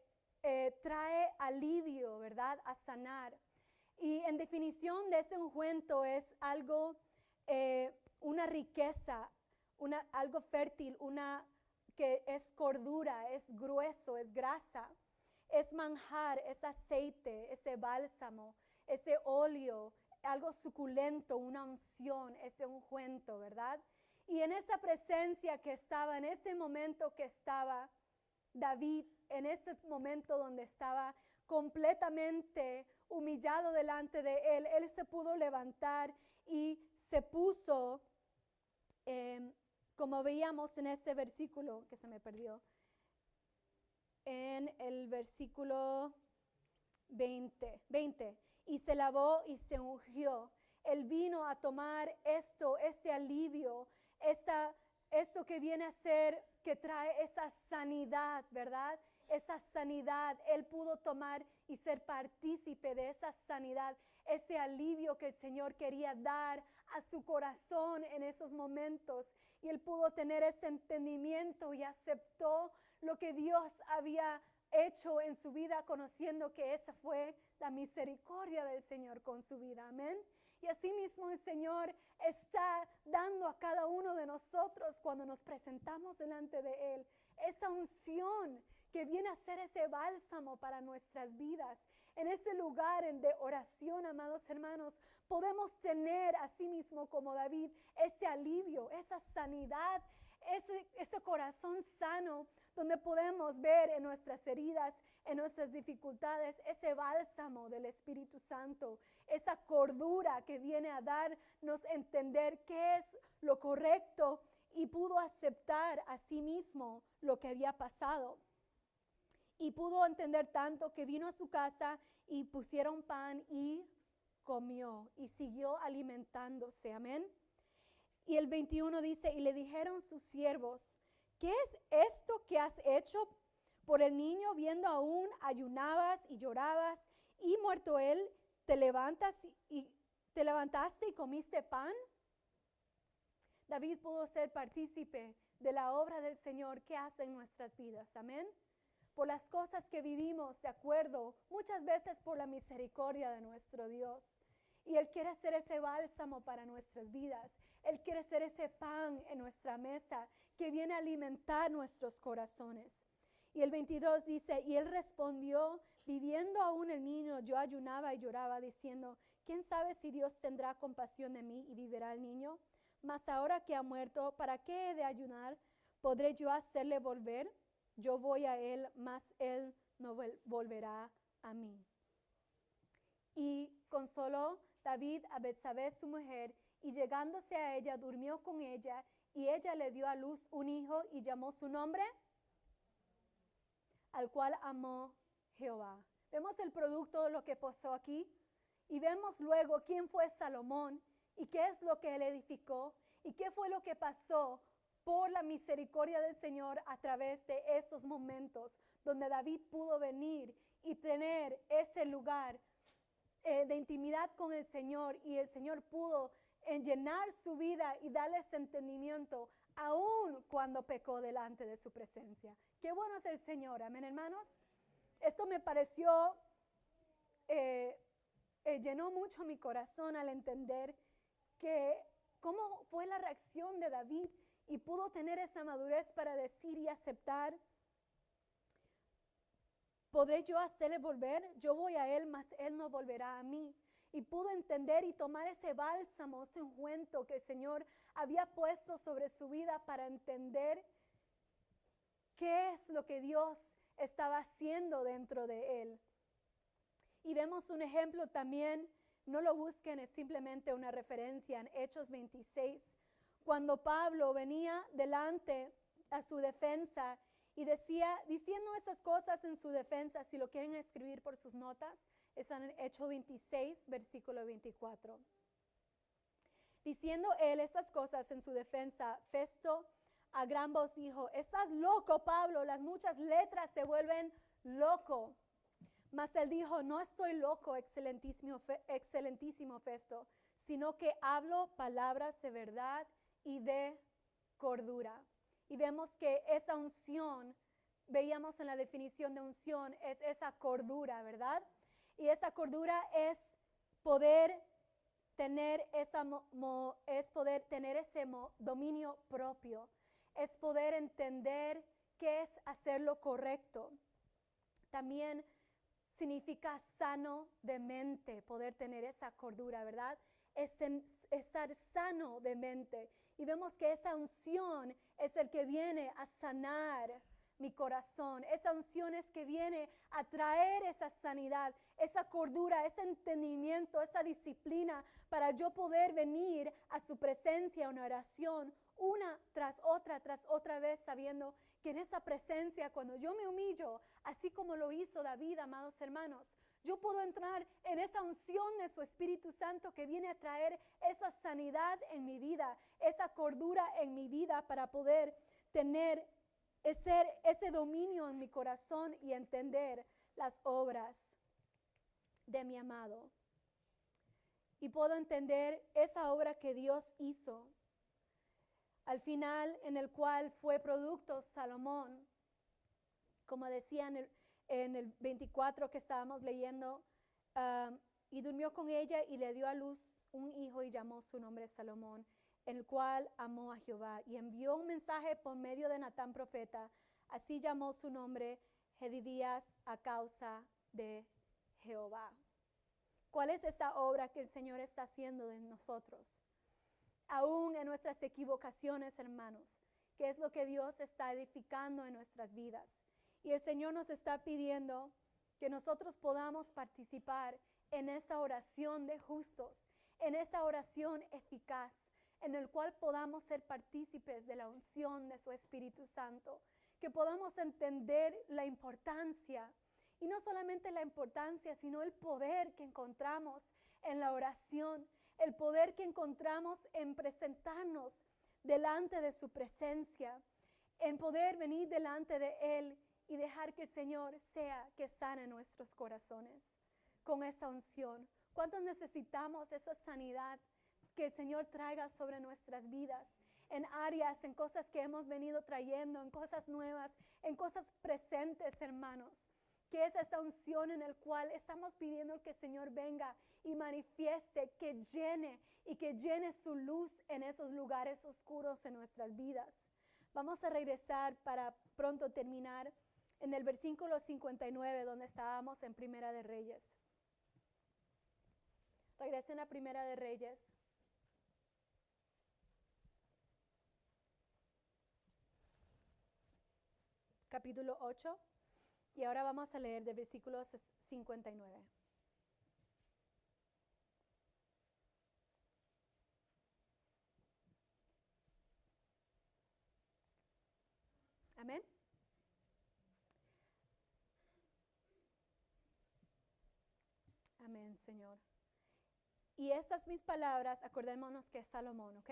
trae alivio, ¿verdad? A sanar. Y en definición de ese ungüento es algo, una riqueza, algo fértil, que es cordura, es grueso, es grasa. Es manjar, es aceite, ese bálsamo, ese óleo, algo suculento, una unción, ese ungüento, ¿verdad? Y en esa presencia que estaba, en ese momento que estaba David, en ese momento donde estaba completamente humillado delante de él se pudo levantar y se puso, como veíamos en ese versículo que se me perdió, en el versículo 20, y se lavó y se ungió. Él vino a tomar ese alivio, esto que viene a ser, que trae esa sanidad, ¿verdad? Esa sanidad, él pudo tomar y ser partícipe de esa sanidad, ese alivio que el Señor quería dar a su corazón en esos momentos. Y él pudo tener ese entendimiento y aceptó lo que Dios había hecho en su vida, conociendo que esa fue la misericordia del Señor con su vida. Amén. Y así mismo el Señor está dando a cada uno de nosotros cuando nos presentamos delante de Él esa unción que viene a ser ese bálsamo para nuestras vidas. En ese lugar de oración, amados hermanos, podemos tener así mismo como David ese alivio, esa sanidad, ese corazón sano, donde podemos ver en nuestras heridas, en nuestras dificultades, ese bálsamo del Espíritu Santo, esa cordura que viene a darnos a entender qué es lo correcto y pudo aceptar a sí mismo lo que había pasado. Y pudo entender tanto que vino a su casa y pusieron pan y comió y siguió alimentándose. Amén. Y el 21 dice, y le dijeron sus siervos, ¿qué es esto que has hecho por el niño? Viendo aún ayunabas y llorabas, y muerto él, te levantaste y comiste pan. David pudo ser partícipe de la obra del Señor que hace en nuestras vidas. Amén. Por las cosas que vivimos de acuerdo, muchas veces por la misericordia de nuestro Dios. Y Él quiere ser ese bálsamo para nuestras vidas. Él quiere ser ese pan en nuestra mesa que viene a alimentar nuestros corazones. Y el 22 dice, y Él respondió, viviendo aún el niño, yo ayunaba y lloraba, diciendo, ¿quién sabe si Dios tendrá compasión de mí y vivirá el niño? Mas ahora que ha muerto, ¿para qué he de ayunar? ¿Podré yo hacerle volver? Yo voy a Él, mas Él no volverá a mí. Y consoló David a Betsabé su mujer, y llegándose a ella, durmió con ella, y ella le dio a luz un hijo, y llamó su nombre, al cual amó Jehová. Vemos el producto de lo que pasó aquí, y vemos luego quién fue Salomón, y qué es lo que él edificó, y qué fue lo que pasó por la misericordia del Señor a través de estos momentos, donde David pudo venir y tener ese lugar de intimidad con el Señor, y el Señor pudo llenar su vida y darle ese entendimiento aún cuando pecó delante de su presencia. Qué bueno es el Señor, amén, hermanos. Esto me pareció, llenó mucho mi corazón al entender que cómo fue la reacción de David, y pudo tener esa madurez para decir y aceptar, ¿podré yo hacerle volver? Yo voy a Él, mas Él no volverá a mí. Y pudo entender y tomar ese bálsamo, ese ungüento que el Señor había puesto sobre su vida para entender qué es lo que Dios estaba haciendo dentro de Él. Y vemos un ejemplo también, no lo busquen, es simplemente una referencia en Hechos 26, cuando Pablo venía delante a su defensa y diciendo esas cosas en su defensa. Si lo quieren escribir por sus notas, están en Hechos 26, versículo 24. Diciendo él estas cosas en su defensa, Festo a gran voz dijo, estás loco, Pablo, las muchas letras te vuelven loco. Mas él dijo, no estoy loco, excelentísimo Festo, sino que hablo palabras de verdad y de cordura. Y vemos que esa unción, veíamos en la definición de unción, es esa cordura, ¿verdad? Y esa cordura es poder tener ese dominio propio, es poder entender qué es hacer lo correcto. También significa sano de mente, poder tener esa cordura, ¿verdad? Es estar sano de mente. Y vemos que esa unción es el que viene a sanar mi corazón. Esa unción es que viene a traer esa sanidad, esa cordura, ese entendimiento, esa disciplina para yo poder venir a su presencia en oración una tras otra vez, sabiendo que en esa presencia, cuando yo me humillo, así como lo hizo David, amados hermanos, yo puedo entrar en esa unción de su Espíritu Santo que viene a traer esa sanidad en mi vida, esa cordura en mi vida para poder tener ese dominio en mi corazón y entender las obras de mi amado. Y puedo entender esa obra que Dios hizo al final, en el cual fue producto Salomón, como decía en el 24 que estábamos leyendo, y durmió con ella y le dio a luz un hijo y llamó su nombre Salomón, el cual amó a Jehová y envió un mensaje por medio de Natán profeta. Así llamó su nombre Jedidías a causa de Jehová. ¿Cuál es esa obra que el Señor está haciendo en nosotros? Aún en nuestras equivocaciones, hermanos, ¿qué es lo que Dios está edificando en nuestras vidas? Y el Señor nos está pidiendo que nosotros podamos participar en esa oración de justos, en esa oración eficaz, en el cual podamos ser partícipes de la unción de su Espíritu Santo, que podamos entender la importancia, y no solamente la importancia, sino el poder que encontramos en la oración, el poder que encontramos en presentarnos delante de su presencia, en poder venir delante de Él y dejar que el Señor sea que sane nuestros corazones con esa unción. ¿Cuántos necesitamos esa sanidad que el Señor traiga sobre nuestras vidas? En áreas, en cosas que hemos venido trayendo, en cosas nuevas, en cosas presentes, hermanos. Que es esa unción en el cual estamos pidiendo que el Señor venga y manifieste, que llene su luz en esos lugares oscuros en nuestras vidas. Vamos a regresar para pronto terminar en el versículo 59, donde estábamos en Primera de Reyes. Regresen a Primera de Reyes. Capítulo 8. Y ahora vamos a leer del versículo 59. Amén. Amén, Señor. Y estas mis palabras, acordémonos que es Salomón, ¿ok?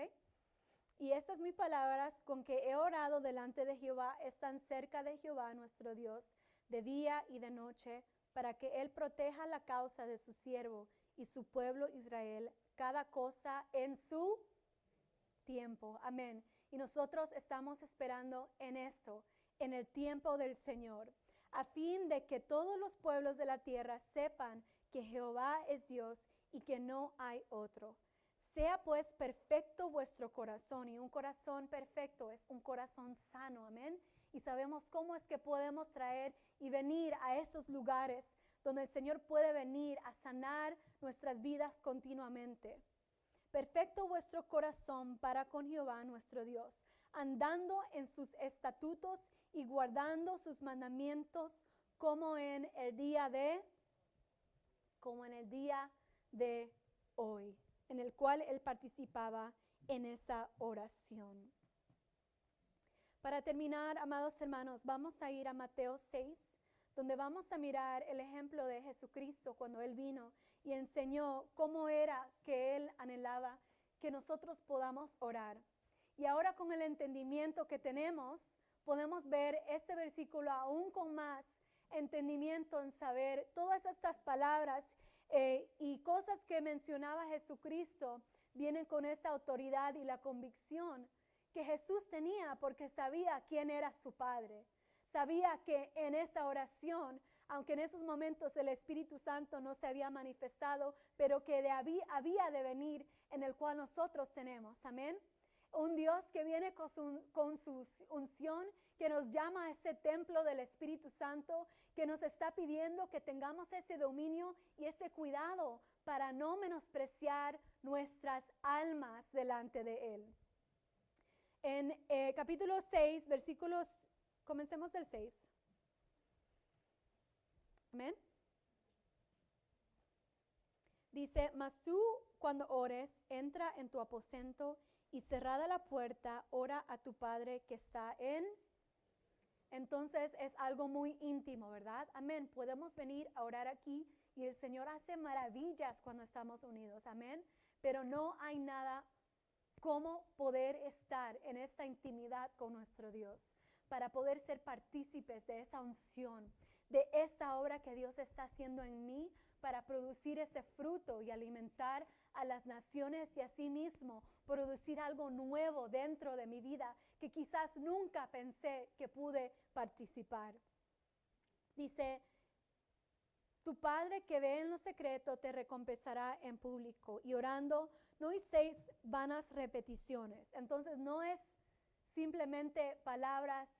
Y estas mis palabras con que he orado delante de Jehová están cerca de Jehová nuestro Dios, de día y de noche, para que Él proteja la causa de su siervo y su pueblo Israel, cada cosa en su tiempo. Amén. Y nosotros estamos esperando en esto, en el tiempo del Señor, a fin de que todos los pueblos de la tierra sepan que Jehová es Dios y que no hay otro. Sea pues perfecto vuestro corazón, y un corazón perfecto es un corazón sano, amén. Y sabemos cómo es que podemos traer y venir a esos lugares donde el Señor puede venir a sanar nuestras vidas continuamente. Perfecto vuestro corazón para con Jehová nuestro Dios, andando en sus estatutos y guardando sus mandamientos como en el día de hoy, en el cual él participaba en esa oración. Para terminar, amados hermanos, vamos a ir a Mateo 6, donde vamos a mirar el ejemplo de Jesucristo cuando Él vino y enseñó cómo era que Él anhelaba que nosotros podamos orar. Y ahora con el entendimiento que tenemos, podemos ver este versículo aún con más entendimiento en saber todas estas palabras y cosas que mencionaba Jesucristo vienen con esa autoridad y la convicción que Jesús tenía, porque sabía quién era su Padre. Sabía que en esa oración, aunque en esos momentos el Espíritu Santo no se había manifestado, pero que había de venir, en el cual nosotros tenemos, amén. Un Dios que viene con su unción, que nos llama a ese templo del Espíritu Santo, que nos está pidiendo que tengamos ese dominio y ese cuidado para no menospreciar nuestras almas delante de Él. En capítulo 6, versículos, comencemos del 6. Amén. Dice, mas tú cuando ores, entra en tu aposento y cerrada la puerta, ora a tu Padre que está en. Entonces es algo muy íntimo, ¿verdad? Amén. Podemos venir a orar aquí y el Señor hace maravillas cuando estamos unidos, amén. Pero no hay nada como poder estar en esta intimidad con nuestro Dios, para poder ser partícipes de esa unción, de esta obra que Dios está haciendo en mí, para producir ese fruto y alimentar a las naciones y asimismo producir algo nuevo dentro de mi vida que quizás nunca pensé que pude participar. Dice, tu Padre que ve en lo secreto te recompensará en público, y orando no hiceis vanas repeticiones. Entonces no es simplemente palabras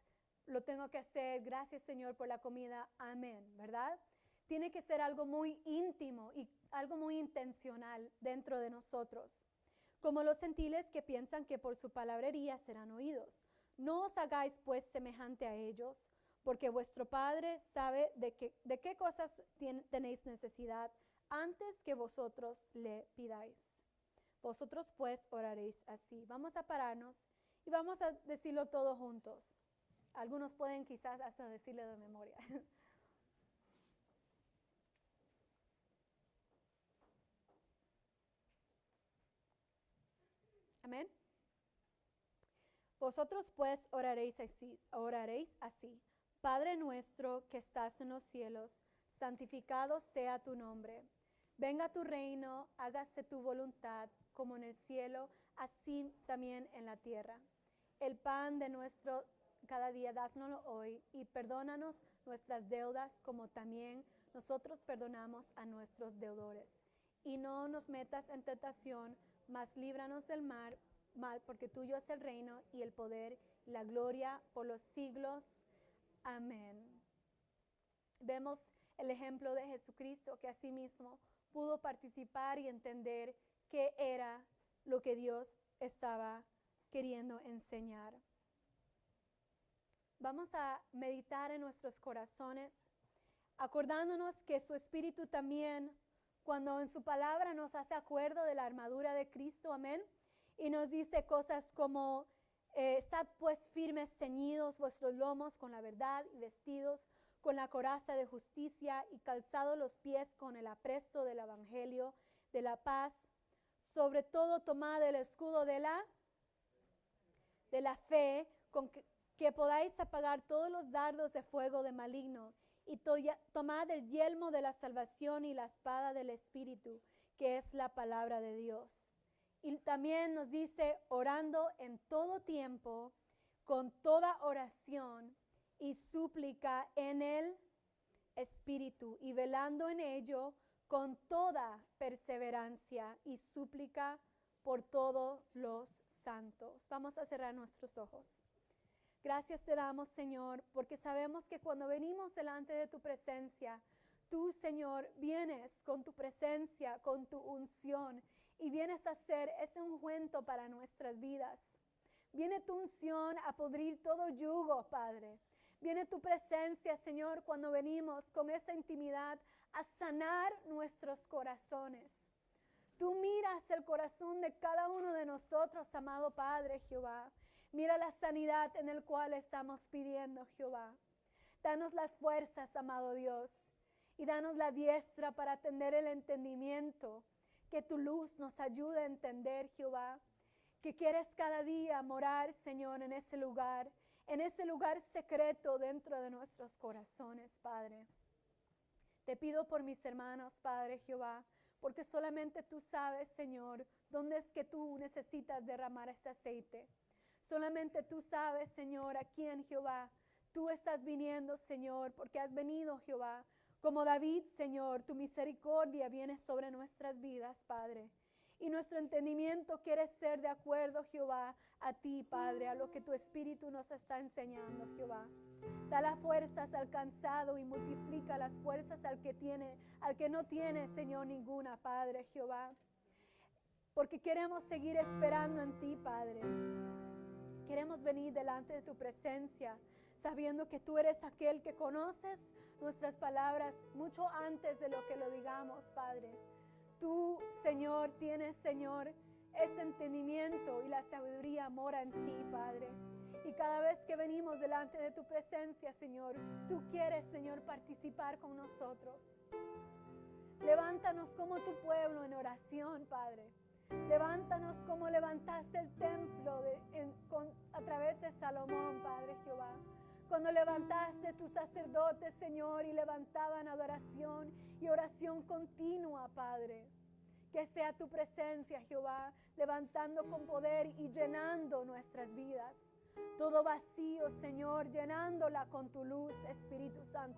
lo tengo que hacer, gracias Señor por la comida, amén, ¿verdad? Tiene que ser algo muy íntimo y algo muy intencional dentro de nosotros. Como los gentiles que piensan que por su palabrería serán oídos. No os hagáis pues semejante a ellos, porque vuestro Padre sabe de qué cosas tenéis necesidad antes que vosotros le pidáis. Vosotros pues oraréis así. Vamos a pararnos y vamos a decirlo todos juntos. Algunos pueden quizás hasta decirlo de memoria. Amén. Vosotros pues oraréis así. Padre nuestro que estás en los cielos, santificado sea tu nombre. Venga tu reino, hágase tu voluntad, como en el cielo, así también en la tierra. El pan de nuestro cada día, dásnoslo hoy, y perdónanos nuestras deudas, como también nosotros perdonamos a nuestros deudores. Y no nos metas en tentación, mas líbranos del mal, porque tuyo es el reino y el poder y la gloria por los siglos. Amén. Vemos el ejemplo de Jesucristo, que asimismo pudo participar y entender qué era lo que Dios estaba queriendo enseñar. Vamos a meditar en nuestros corazones, acordándonos que su Espíritu también, cuando en su palabra nos hace acuerdo de la armadura de Cristo, amén, y nos dice cosas como, estad pues firmes, ceñidos vuestros lomos con la verdad y vestidos con la coraza de justicia y calzados los pies con el apresto del evangelio de la paz. Sobre todo tomad el escudo de la fe, con que podáis apagar todos los dardos de fuego de maligno, y tomad el yelmo de la salvación y la espada del Espíritu, que es la palabra de Dios. Y también nos dice, orando en todo tiempo, con toda oración y súplica en el Espíritu, y velando en ello con toda perseverancia y súplica por todos los santos. Vamos a cerrar nuestros ojos. Gracias te damos, Señor, porque sabemos que cuando venimos delante de tu presencia, tú, Señor, vienes con tu presencia, con tu unción, y vienes a hacer ese ungüento para nuestras vidas. Viene tu unción a pudrir todo yugo, Padre. Viene tu presencia, Señor, cuando venimos con esa intimidad a sanar nuestros corazones. Tú miras el corazón de cada uno de nosotros, amado Padre Jehová. Mira la sanidad en el cual estamos pidiendo, Jehová. Danos las fuerzas, amado Dios, y danos la diestra para atender el entendimiento. Que tu luz nos ayude a entender, Jehová, que quieres cada día morar, Señor, en ese lugar secreto dentro de nuestros corazones, Padre. Te pido por mis hermanos, Padre Jehová, porque solamente tú sabes, Señor, dónde es que tú necesitas derramar ese aceite. Solamente tú sabes, Señor, a quién, Jehová, tú estás viniendo, Señor, porque has venido, Jehová. Como David, Señor, tu misericordia viene sobre nuestras vidas, Padre. Y nuestro entendimiento quiere ser de acuerdo, Jehová, a ti, Padre, a lo que tu Espíritu nos está enseñando, Jehová. Da las fuerzas al cansado y multiplica las fuerzas al que no tiene, Señor, ninguna, Padre, Jehová. Porque queremos seguir esperando en ti, Padre. Queremos venir delante de tu presencia, sabiendo que tú eres aquel que conoces nuestras palabras mucho antes de lo que lo digamos, Padre. Tú, Señor, tienes, Señor, ese entendimiento y la sabiduría mora en ti, Padre. Y cada vez que venimos delante de tu presencia, Señor, tú quieres, Señor, participar con nosotros. Levántanos como tu pueblo en oración, Padre. Levántanos como levantaste el templo a través de Salomón, Padre Jehová. Cuando levantaste tus sacerdotes, Señor, y levantaban adoración y oración continua, Padre. Que sea tu presencia, Jehová, levantando con poder y llenando nuestras vidas. Todo vacío, Señor, llenándola con tu luz, Espíritu Santo.